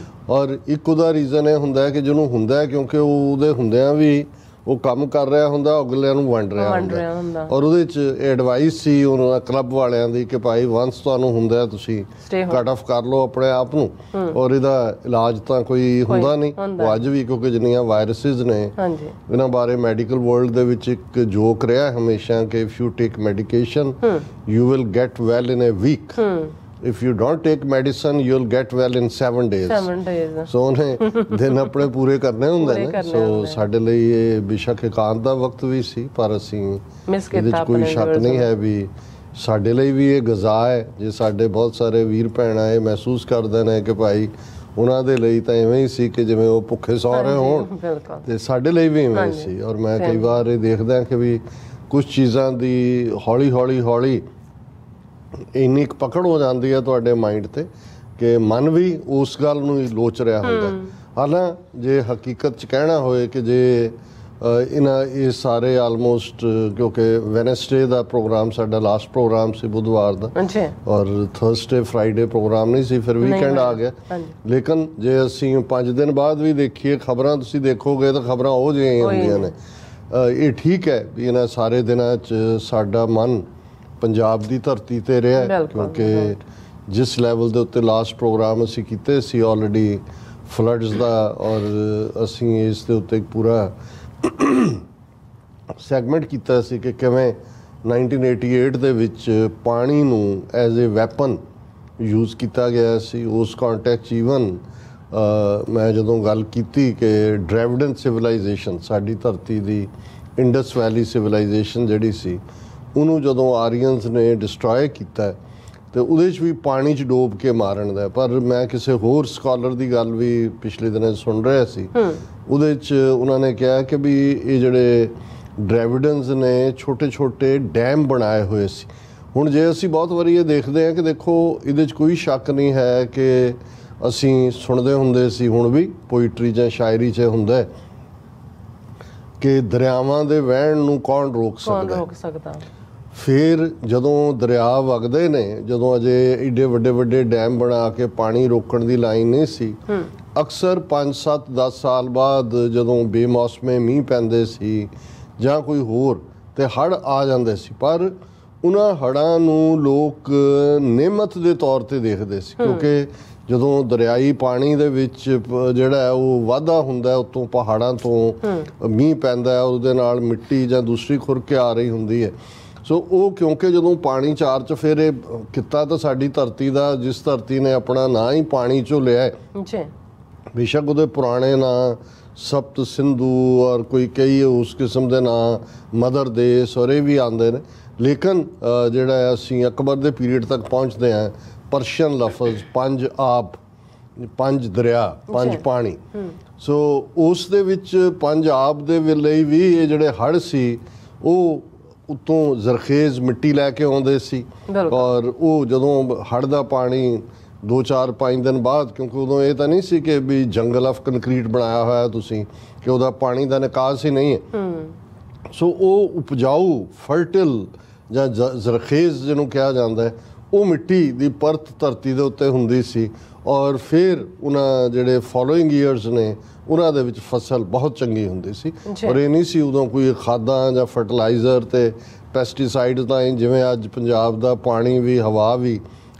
ਔਰ ਇੱਕ ਉਹਦਾ ਰੀਜ਼ਨ ਇਹ ਹੁੰਦਾ ਹੈ ਕਿ ਜਿਹਨੂੰ ਹੁੰਦਾ ਹੈ ਕਿਉਂਕਿ ਉਹਦੇ ਹੁੰਦਿਆਂ ਵੀ ਉਹ ਕੰਮ ਕਰ ਰਿਹਾ ਹੁੰਦਾ, ਅਗਲਿਆਂ ਨੂੰ ਵੰਡ ਰਿਹਾ ਹੁੰਦਾ। ਔਰ ਉਹਦੇ 'ਚ ਐਡਵਾਈਸ ਸੀ ਉਹਨਾਂ ਦਾ ਕਲੱਬ ਵਾਲਿਆਂ ਦੀ ਕਿ ਭਾਈ ਵੰਸ ਤੁਹਾਨੂੰ ਹੁੰਦਾ ਤੁਸੀਂ ਕੱਟ ਆਫ ਕਰ ਲਓ ਆਪਣੇ ਆਪ ਨੂੰ, ਔਰ ਇਹਦਾ ਇਲਾਜ ਤਾਂ ਕੋਈ ਹੁੰਦਾ ਨਹੀਂ। ਉਹ ਅੱਜ ਵੀ ਕਿਉਂਕਿ ਜਿੰਨੀਆਂ ਵਾਇਰਸਿਸ ਨੇ ਇਹਨਾਂ ਬਾਰੇ ਮੈਡੀਕਲ ਵਰਲਡ ਦੇ ਵਿੱਚ ਇੱਕ ਜੋਕ ਰਿਹਾ ਹਮੇਸ਼ਾ ਕਿ if you take medication you will get well in a week, if you don't take medicine you'll get well in 7 days। ਸੋ ਉਹਨੇ ਦਿਨ ਆਪਣੇ ਪੂਰੇ ਕਰਨੇ ਹੁੰਦੇ ਨੇ। ਸੋ ਸਾਡੇ ਲਈ ਇਹ ਬੇਸ਼ੱਕ ਇਕਾਂਤ ਦਾ ਵਕਤ ਵੀ ਸੀ, ਪਰ ਅਸੀਂ ਇਹਦੇ 'ਚ ਕੋਈ ਸ਼ੱਕ ਨਹੀਂ ਹੈ ਵੀ ਸਾਡੇ ਲਈ ਵੀ ਇਹ ਗਜ਼ਾ ਹੈ। ਜੇ ਸਾਡੇ ਬਹੁਤ ਸਾਰੇ ਵੀਰ ਭੈਣਾਂ ਇਹ ਮਹਿਸੂਸ ਕਰਦੇ ਨੇ ਕਿ ਭਾਈ ਉਹਨਾਂ ਦੇ ਲਈ ਤਾਂ ਇਵੇਂ ਹੀ ਸੀ ਕਿ ਜਿਵੇਂ ਉਹ ਭੁੱਖੇ ਸੌ ਰਹੇ ਹੋਣ, ਤੇ ਸਾਡੇ ਲਈ ਵੀ ਇਵੇਂ ਸੀ। ਔਰ ਮੈਂ ਕਈ ਵਾਰ ਇਹ ਦੇਖਦਾ ਕਿ ਵੀ ਕੁਝ ਚੀਜ਼ਾਂ ਦੀ ਹੌਲੀ ਹੌਲੀ ਇੰਨੀ ਕੁ ਪਕੜ ਹੋ ਜਾਂਦੀ ਹੈ ਤੁਹਾਡੇ ਮਾਈਂਡ ਤੇ ਕਿ ਮਨ ਵੀ ਉਸ ਗੱਲ ਨੂੰ ਹੀ ਲੋਚ ਰਿਹਾ ਹੁੰਦਾ। ਹਾਲਾਂ ਜੇ ਹਕੀਕਤ 'ਚ ਕਹਿਣਾ ਹੋਏ ਕਿ ਜੇ ਇਹ ਸਾਰੇ ਆਲਮੋਸਟ, ਕਿਉਂਕਿ ਵੈਨਸਡੇ ਦਾ ਪ੍ਰੋਗਰਾਮ ਸਾਡਾ ਲਾਸਟ ਪ੍ਰੋਗਰਾਮ ਸੀ ਬੁੱਧਵਾਰ ਦਾ, ਔਰ ਥਰਸਡੇ ਫਰਾਈਡੇ ਪ੍ਰੋਗਰਾਮ ਨਹੀਂ ਸੀ, ਫਿਰ ਵੀਕਐਂਡ ਆ ਗਿਆ। ਲੇਕਿਨ ਜੇ ਅਸੀਂ 5 ਦਿਨ ਬਾਅਦ ਵੀ ਦੇਖੀਏ ਖਬਰਾਂ, ਤੁਸੀਂ ਦੇਖੋਗੇ ਤਾਂ ਖਬਰਾਂ ਉਹ ਜਿਹੀਆਂ ਹੁੰਦੀਆਂ ਨੇ। ਇਹ ਠੀਕ ਹੈ ਵੀ ਇਹਨਾਂ ਸਾਰੇ ਦਿਨਾਂ 'ਚ ਸਾਡਾ ਮਨ ਪੰਜਾਬ ਦੀ ਧਰਤੀ ਤੇ ਰਿਹਾ, ਕਿਉਂਕਿ ਜਿਸ ਲੈਵਲ ਦੇ ਉੱਤੇ ਲਾਸਟ ਪ੍ਰੋਗਰਾਮ ਅਸੀਂ ਕੀਤੇ ਸੀ ਆਲਰੇਡੀ ਫਲੱਡਸ ਦਾ, ਔਰ ਅਸੀਂ ਇਸ ਦੇ ਉੱਤੇ ਇੱਕ ਪੂਰਾ ਸੈਗਮੈਂਟ ਕੀਤਾ ਸੀ ਕਿ ਕਿਵੇਂ 1988 ਦੇ ਵਿੱਚ ਪਾਣੀ ਨੂੰ ਐਜ਼ ਏ ਵੈਪਨ ਯੂਜ਼ ਕੀਤਾ ਗਿਆ ਸੀ। ਉਸ ਕੰਟੈਕਸਟ ਈਵਨ ਮੈਂ ਜਦੋਂ ਗੱਲ ਕੀਤੀ ਕਿ ਡ੍ਰੈਵਿਡਨ ਸਿਵਲਾਈਜੇਸ਼ਨ, ਸਾਡੀ ਧਰਤੀ ਦੀ ਇੰਡਸ ਵੈਲੀ ਸਿਵਲਾਈਜੇਸ਼ਨ ਜਿਹੜੀ ਸੀ, ਉਹਨੂੰ ਜਦੋਂ ਆਰੀਅਨਸ ਨੇ ਡਿਸਟਰੋਏ ਕੀਤਾ ਤੇ ਉਹਦੇ 'ਚ ਵੀ ਪਾਣੀ 'ਚ ਡੋਬ ਕੇ ਮਾਰਨ ਦਾ। ਪਰ ਮੈਂ ਕਿਸੇ ਹੋਰ ਸਕਾਲਰ ਦੀ ਗੱਲ ਵੀ ਪਿਛਲੇ ਦਿਨਾਂ ਸੁਣ ਰਿਹਾ ਸੀ, ਉਹਦੇ 'ਚ ਉਹਨਾਂ ਨੇ ਕਿਹਾ ਕਿ ਵੀ ਇਹ ਜਿਹੜੇ ਡ੍ਰੈਵਿਡਨਸ ਨੇ ਛੋਟੇ ਛੋਟੇ ਡੈਮ ਬਣਾਏ ਹੋਏ ਸੀ। ਹੁਣ ਜੇ ਅਸੀਂ ਬਹੁਤ ਵਾਰੀ ਇਹ ਦੇਖਦੇ ਹਾਂ ਕਿ ਦੇਖੋ ਇਹਦੇ 'ਚ ਕੋਈ ਸ਼ੱਕ ਨਹੀਂ ਹੈ ਕਿ ਅਸੀਂ ਸੁਣਦੇ ਹੁੰਦੇ ਸੀ, ਹੁਣ ਵੀ ਪੋਇਟਰੀ ਜਾਂ ਸ਼ਾਇਰੀ 'ਚ ਹੁੰਦਾ ਕਿ ਦਰਿਆਵਾਂ ਦੇ ਵਹਿਣ ਨੂੰ ਕੌਣ ਰੋਕ ਸਕਦਾ। ਫਿਰ ਜਦੋਂ ਦਰਿਆ ਵਗਦੇ ਨੇ, ਜਦੋਂ ਅਜੇ ਏਡੇ ਵੱਡੇ ਡੈਮ ਬਣਾ ਕੇ ਪਾਣੀ ਰੋਕਣ ਦੀ ਲਾਈਨ ਨਹੀਂ ਸੀ, ਅਕਸਰ 5, 7, 10 ਸਾਲ ਬਾਅਦ ਜਦੋਂ ਬੇਮੌਸਮੇ ਮੀਂਹ ਪੈਂਦੇ ਸੀ ਜਾਂ ਕੋਈ ਹੋਰ, ਤੇ ਹੜ੍ਹ ਆ ਜਾਂਦੇ ਸੀ। ਪਰ ਉਹਨਾਂ ਹੜ੍ਹਾਂ ਨੂੰ ਲੋਕ ਨਿਮਤ ਦੇ ਤੌਰ ਤੇ ਦੇਖਦੇ ਸੀ, ਕਿਉਂਕਿ ਜਦੋਂ ਦਰਿਆਈ ਪਾਣੀ ਦੇ ਵਿੱਚ ਜਿਹੜਾ ਹੈ ਉਹ ਵਾਧਾ ਹੁੰਦਾ, ਉੱਤੋਂ ਪਹਾੜਾਂ ਤੋਂ ਮੀਂਹ ਪੈਂਦਾ, ਉਹਦੇ ਨਾਲ ਮਿੱਟੀ ਜਾਂ ਦੂਸਰੀ ਖੁਰਕ ਆ ਰਹੀ ਹੁੰਦੀ ਹੈ। ਸੋ ਉਹ ਕਿਉਂਕਿ ਜਦੋਂ ਪਾਣੀ ਚਾਰ ਚਫੇਰੇ ਕੀਤਾ ਤਾਂ ਸਾਡੀ ਧਰਤੀ ਦਾ, ਜਿਸ ਧਰਤੀ ਨੇ ਆਪਣਾ ਨਾਂ ਹੀ ਪਾਣੀ 'ਚੋਂ ਲਿਆ ਹੈ, ਬੇਸ਼ੱਕ ਉਹਦੇ ਪੁਰਾਣੇ ਨਾਂ ਸਪਤ ਸਿੰਧੂ ਔਰ ਕੋਈ ਕਈ ਉਸ ਕਿਸਮ ਦੇ ਨਾਂ, ਮਦਰ ਦੇਸ਼ ਔਰ ਇਹ ਵੀ ਆਉਂਦੇ ਨੇ, ਲੇਕਿਨ ਜਿਹੜਾ ਅਸੀਂ ਅਕਬਰ ਦੇ ਪੀਰੀਅਡ ਤੱਕ ਪਹੁੰਚਦੇ ਹਾਂ, ਪਰਸ਼ੀਅਨ ਲਫ਼ਜ਼ 5 ਆਬ, 5 ਦਰਿਆ, 5 ਪਾਣੀ। ਸੋ ਉਸ ਦੇ ਵਿੱਚ 5 ਆਬ ਦੇ ਲਈ ਵੀ ਇਹ ਜਿਹੜੇ ਹੜ੍ਹ ਸੀ ਉਹ ਉੱਤੋਂ ਜ਼ਰਖੇਜ਼ ਮਿੱਟੀ ਲੈ ਕੇ ਆਉਂਦੇ ਸੀ, ਔਰ ਉਹ ਜਦੋਂ ਹੜ੍ਹ ਦਾ ਪਾਣੀ 2, 4, 5 ਦਿਨ ਬਾਅਦ, ਕਿਉਂਕਿ ਉਦੋਂ ਇਹ ਤਾਂ ਨਹੀਂ ਸੀ ਕਿ ਵੀ ਜੰਗਲ ਆਫ ਕੰਕਰੀਟ ਬਣਾਇਆ ਹੋਇਆ ਤੁਸੀਂ ਕਿ ਉਹਦਾ ਪਾਣੀ ਦਾ ਨਿਕਾਸ ਹੀ ਨਹੀਂ ਹੈ। ਸੋ ਉਹ ਉਪਜਾਊ ਫਰਟਿਲ ਜਾਂ ਜ਼ਰਖੇਜ਼ ਜਿਹਨੂੰ ਕਿਹਾ ਜਾਂਦਾ ਹੈ, ਉਹ ਮਿੱਟੀ ਦੀ ਪਰਤ ਧਰਤੀ ਦੇ ਉੱਤੇ ਹੁੰਦੀ ਸੀ, ਔਰ ਫਿਰ ਉਹਨਾਂ ਜਿਹੜੇ ਫੋਲੋਇੰਗ ਈਅਰਸ ਨੇ ਉਹਨਾਂ ਦੇ ਵਿੱਚ ਫਸਲ ਬਹੁਤ ਚੰਗੀ ਹੁੰਦੀ ਸੀ। ਔਰ ਇਹ ਨਹੀਂ ਸੀ ਉਦੋਂ ਕੋਈ ਖਾਦਾਂ ਜਾਂ ਫਰਟੀਲਾਈਜ਼ਰ ਤੇ ਪੈਸਟੀਸਾਈਡਸ ਦਾ, ਜਿਵੇਂ ਅੱਜ ਪੰਜਾਬ ਦਾ ਪਾਣੀ ਵੀ ਹਵਾ ਵੀ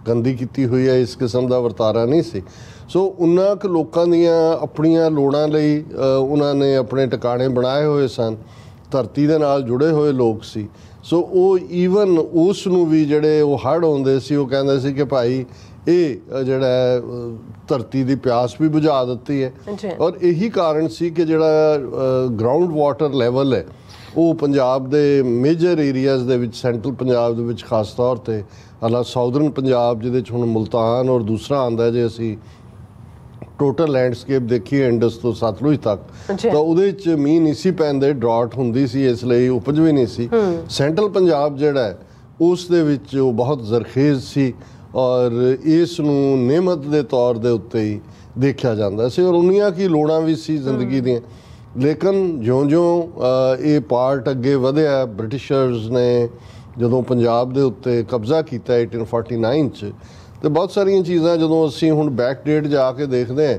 ਗੰਦੀ ਕੀਤੀ ਹੋਈ ਹੈ, ਇਸ ਕਿਸਮ ਦਾ ਵਰਤਾਰਾ ਨਹੀਂ ਸੀ। ਸੋ ਉਹਨਾਂ ਕੁ ਲੋਕਾਂ ਦੀਆਂ ਆਪਣੀਆਂ ਲੋੜਾਂ ਲਈ ਉਹਨਾਂ ਨੇ ਆਪਣੇ ਟਿਕਾਣੇ ਬਣਾਏ ਹੋਏ ਸਨ, ਧਰਤੀ ਦੇ ਨਾਲ ਜੁੜੇ ਹੋਏ ਲੋਕ ਸੀ। ਸੋ ਉਹ ਈਵਨ ਉਸ ਨੂੰ ਵੀ ਜਿਹੜੇ ਉਹ ਹੜ੍ਹ ਆਉਂਦੇ ਸੀ, ਉਹ ਕਹਿੰਦੇ ਸੀ ਕਿ ਭਾਈ ਇਹ ਜਿਹੜਾ ਧਰਤੀ ਦੀ ਪਿਆਸ ਵੀ ਬੁਝਾ ਦਿੱਤੀ ਹੈ। ਔਰ ਇਹੀ ਕਾਰਨ ਸੀ ਕਿ ਜਿਹੜਾ ਗਰਾਊਂਡ ਵਾਟਰ ਲੈਵਲ ਹੈ ਉਹ ਪੰਜਾਬ ਦੇ ਮੇਜਰ ਏਰੀਆਜ਼ ਦੇ ਵਿੱਚ, ਸੈਂਟਰਲ ਪੰਜਾਬ ਦੇ ਵਿੱਚ ਖਾਸ ਤੌਰ ਤੇ, ਹਾਲਾਂ ਸਾਊਦਰਨ ਪੰਜਾਬ ਜਿਹਦੇ 'ਚ ਹੁਣ ਮੁਲਤਾਨ ਔਰ ਦੂਸਰਾ ਆਉਂਦਾ, ਜੇ ਅਸੀਂ ਟੋਟਲ ਲੈਂਡਸਕੇਪ ਦੇਖੀਏ ਇੰਡਸ ਤੋਂ ਸਤਲੁਜ ਤੱਕ, ਤਾਂ ਉਹਦੇ 'ਚ ਮੀਂਹ ਨਹੀਂ ਸੀ ਪੈਂਦੇ, ਡਰਾਟ ਹੁੰਦੀ ਸੀ, ਇਸ ਲਈ ਉਪਜ ਵੀ ਨਹੀਂ ਸੀ। ਸੈਂਟਰਲ ਪੰਜਾਬ ਜਿਹੜਾ ਹੈ ਉਸ ਦੇ ਵਿੱਚ ਉਹ ਬਹੁਤ ਜ਼ਰਖੇਜ਼ ਸੀ, ਔਰ ਇਸ ਨੂੰ ਨਿਮਤ ਦੇ ਤੌਰ ਦੇ ਉੱਤੇ ਹੀ ਦੇਖਿਆ ਜਾਂਦਾ ਸੀ, ਔਰ ਉਨੀਆਂ ਕੀ ਲੋੜਾਂ ਵੀ ਸੀ ਜ਼ਿੰਦਗੀ ਦੀਆਂ। ਲੇਕਿਨ ਜਿਉਂ-ਜਿਉਂ ਇਹ ਪਾਰਟ ਅੱਗੇ ਵਧਿਆ, ਬ੍ਰਿਟਿਸ਼ਰਸ ਨੇ ਜਦੋਂ ਪੰਜਾਬ ਦੇ ਉੱਤੇ ਕਬਜ਼ਾ ਕੀਤਾ 1849 'ਚ, ਤੇ ਬਹੁਤ ਸਾਰੀਆਂ ਚੀਜ਼ਾਂ ਜਦੋਂ ਅਸੀਂ ਹੁਣ ਬੈਕ ਡੇਟ ਜਾ ਕੇ ਦੇਖਦੇ ਹਾਂ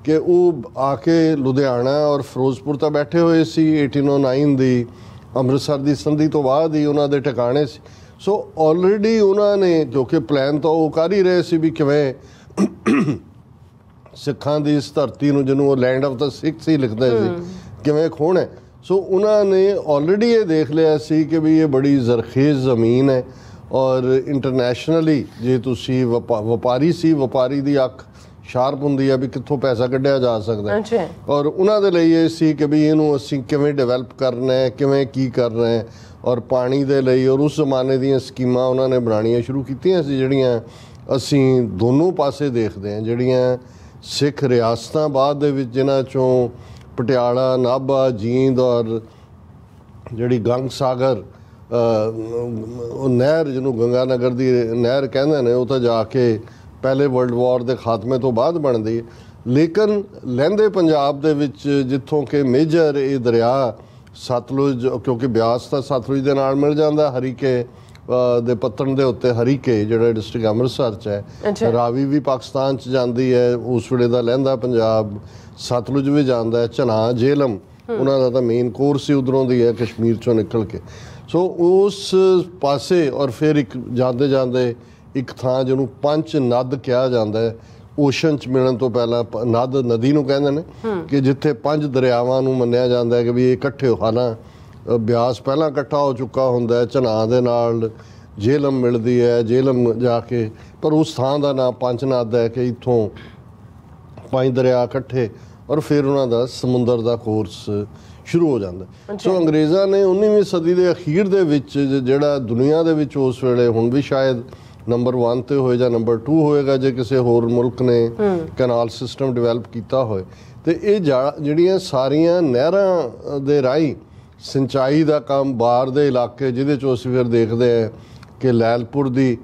ਕਿ ਉਹ ਆ ਕੇ ਲੁਧਿਆਣਾ ਔਰ ਫਿਰੋਜ਼ਪੁਰ ਤਾਂ ਬੈਠੇ ਹੋਏ ਸੀ 1809 ਦੀ ਅੰਮ੍ਰਿਤਸਰ ਦੀ ਸੰਧੀ ਤੋਂ ਬਾਅਦ ਹੀ ਉਹਨਾਂ ਦੇ ਟਿਕਾਣੇ ਸੀ। ਸੋ ਆਲਰੇਡੀ ਉਹਨਾਂ ਨੇ, ਕਿਉਂਕਿ ਪਲਾਨ ਤਾਂ ਉਹ ਕਰ ਹੀ ਰਹੇ ਸੀ ਵੀ ਕਿਵੇਂ ਸਿੱਖਾਂ ਦੀ ਇਸ ਧਰਤੀ ਨੂੰ, ਜਿਹਨੂੰ ਉਹ ਲੈਂਡ ਆਫ ਦਾ ਸਿੱਖਸ ਹੀ ਲਿਖਦੇ ਸੀ, ਕਿਵੇਂ ਖੋਹਣਾ। ਸੋ ਉਹਨਾਂ ਨੇ ਆਲਰੇਡੀ ਇਹ ਦੇਖ ਲਿਆ ਸੀ ਕਿ ਵੀ ਇਹ ਬੜੀ ਜ਼ਰਖੇਜ਼ ਜ਼ਮੀਨ ਹੈ ਔਰ ਇੰਟਰਨੈਸ਼ਨਲੀ ਜੇ ਤੁਸੀਂ ਵਪਾਰੀ ਸੀ, ਵਪਾਰੀ ਦੀ ਅੱਖ ਸ਼ਾਰਪ ਹੁੰਦੀ ਹੈ ਵੀ ਕਿੱਥੋਂ ਪੈਸਾ ਕੱਢਿਆ ਜਾ ਸਕਦਾ। ਔਰ ਉਹਨਾਂ ਦੇ ਲਈ ਇਹ ਸੀ ਕਿ ਵੀ ਇਹਨੂੰ ਅਸੀਂ ਕਿਵੇਂ ਡਿਵੈਲਪ ਕਰਨਾ ਹੈ, ਕਿਵੇਂ ਕੀ ਕਰਨਾ ਹੈ, ਔਰ ਪਾਣੀ ਦੇ ਲਈ ਔਰ ਉਸ ਜ਼ਮਾਨੇ ਦੀਆਂ ਸਕੀਮਾਂ ਉਹਨਾਂ ਨੇ ਬਣਾਉਣੀਆਂ ਸ਼ੁਰੂ ਕੀਤੀਆਂ ਸੀ, ਜਿਹੜੀਆਂ ਅਸੀਂ ਦੋਨੋਂ ਪਾਸੇ ਦੇਖਦੇ ਹਾਂ। ਜਿਹੜੀਆਂ ਸਿੱਖ ਰਿਆਸਤਾਂ ਬਾਅਦ ਦੇ ਵਿੱਚ, ਜਿਨ੍ਹਾਂ 'ਚੋਂ ਪਟਿਆਲਾ, ਨਾਭਾ, ਜੀਂਦ ਔਰ ਜਿਹੜੀ ਗੰਗ ਸਾਗਰ ਉਹ ਨਹਿਰ, ਜਿਹਨੂੰ ਗੰਗਾ ਨਗਰ ਦੀ ਨਹਿਰ ਕਹਿੰਦੇ ਨੇ, ਉਹ ਤਾਂ ਜਾ ਕੇ ਪਹਿਲੇ ਵਰਲਡ ਵਾਰ ਦੇ ਖਾਤਮੇ ਤੋਂ ਬਾਅਦ ਬਣਦੀ ਹੈ। ਲੇਕਿਨ ਲਹਿੰਦੇ ਪੰਜਾਬ ਦੇ ਵਿੱਚ ਜਿੱਥੋਂ ਕਿ ਮੇਜਰ ਇਹ ਦਰਿਆ ਸਤਲੁਜ, ਕਿਉਂਕਿ ਬਿਆਸ ਤਾਂ ਸਤਲੁਜ ਦੇ ਨਾਲ ਮਿਲ ਜਾਂਦਾ, ਹਰੀਕੇ ਦੇ ਪੱਤਣ ਦੇ ਉੱਤੇ ਹਰੀਕੇ ਜਿਹੜਾ ਡਿਸਟ੍ਰਿਕਟ ਅੰਮ੍ਰਿਤਸਰ 'ਚ ਹੈ, ਰਾਵੀ ਵੀ ਪਾਕਿਸਤਾਨ 'ਚ ਜਾਂਦੀ ਹੈ ਉਸ ਵੇਲੇ ਦਾ ਲਹਿੰਦਾ ਪੰਜਾਬ, ਸਤਲੁਜ ਵੀ ਜਾਂਦਾ ਹੈ, ਝਨਾਹ, ਜੇਹਲਮ ਉਹਨਾਂ ਦਾ ਤਾਂ ਮੇਨ ਕੋਰਸ ਹੀ ਉੱਧਰੋਂ ਦੀ ਹੈ ਕਸ਼ਮੀਰ 'ਚੋਂ ਨਿਕਲ ਕੇ। ਸੋ ਉਸ ਪਾਸੇ ਔਰ ਫਿਰ ਇੱਕ ਜਾਂਦੇ ਜਾਂਦੇ ਇੱਕ ਥਾਂ ਜਿਹਨੂੰ ਪੰਚ ਨਦ ਕਿਹਾ ਜਾਂਦਾ ਹੈ, ਓਸ਼ਨ 'ਚ ਮਿਲਣ ਤੋਂ ਪਹਿਲਾਂ ਨਦ ਨਦੀ ਨੂੰ ਕਹਿੰਦੇ ਨੇ, ਕਿ ਜਿੱਥੇ ਪੰਜ ਦਰਿਆਵਾਂ ਨੂੰ ਮੰਨਿਆ ਜਾਂਦਾ ਹੈ ਕਿ ਵੀ ਇਹ ਇਕੱਠੇ, ਹਾਲਾਂ ਬਿਆਸ ਪਹਿਲਾਂ ਇਕੱਠਾ ਹੋ ਚੁੱਕਾ ਹੁੰਦਾ ਹੈ, ਝਨਾਹ ਦੇ ਨਾਲ ਜੇਹਲਮ ਮਿਲਦੀ ਹੈ, ਜੇਹਲਮ ਜਾ ਕੇ, ਪਰ ਉਸ ਥਾਂ ਦਾ ਨਾਂ ਪੰਚ ਨਦ ਹੈ ਕਿ ਇੱਥੋਂ ਪੰਜ ਦਰਿਆ ਇਕੱਠੇ ਔਰ ਫਿਰ ਉਹਨਾਂ ਦਾ ਸਮੁੰਦਰ ਦਾ ਕੋਰਸ ਸ਼ੁਰੂ ਹੋ ਜਾਂਦਾ। ਸੋ ਅੰਗਰੇਜ਼ਾਂ ਨੇ 19ਵੀਂ ਸਦੀ ਦੇ ਅਖੀਰ ਦੇ ਵਿੱਚ, ਜਿਹੜਾ ਦੁਨੀਆ ਦੇ ਵਿੱਚ ਉਸ ਵੇਲੇ ਹੁਣ ਵੀ ਸ਼ਾਇਦ ਨੰਬਰ 1 ਤੇ ਹੋਏ ਜਾਂ ਨੰਬਰ 2 ਹੋਏਗਾ ਜੇ ਕਿਸੇ ਹੋਰ ਮੁਲਕ ਨੇ ਕੈਨਾਲ ਸਿਸਟਮ ਡਿਵੈਲਪ ਕੀਤਾ ਹੋਏ, ਤੇ ਇਹ ਜਿਹੜੀਆਂ ਸਾਰੀਆਂ ਨਹਿਰਾਂ ਦੇ ਰਾਹੀਂ ਸਿੰਚਾਈ ਦਾ ਕੰਮ ਬਾਹਰ ਦੇ ਇਲਾਕੇ, ਜਿਹਦੇ 'ਚੋਂ ਅਸੀਂ ਫਿਰ ਦੇਖਦੇ ਹਾਂ ਕਿ ਲੈਲਪੁਰ ਦੀ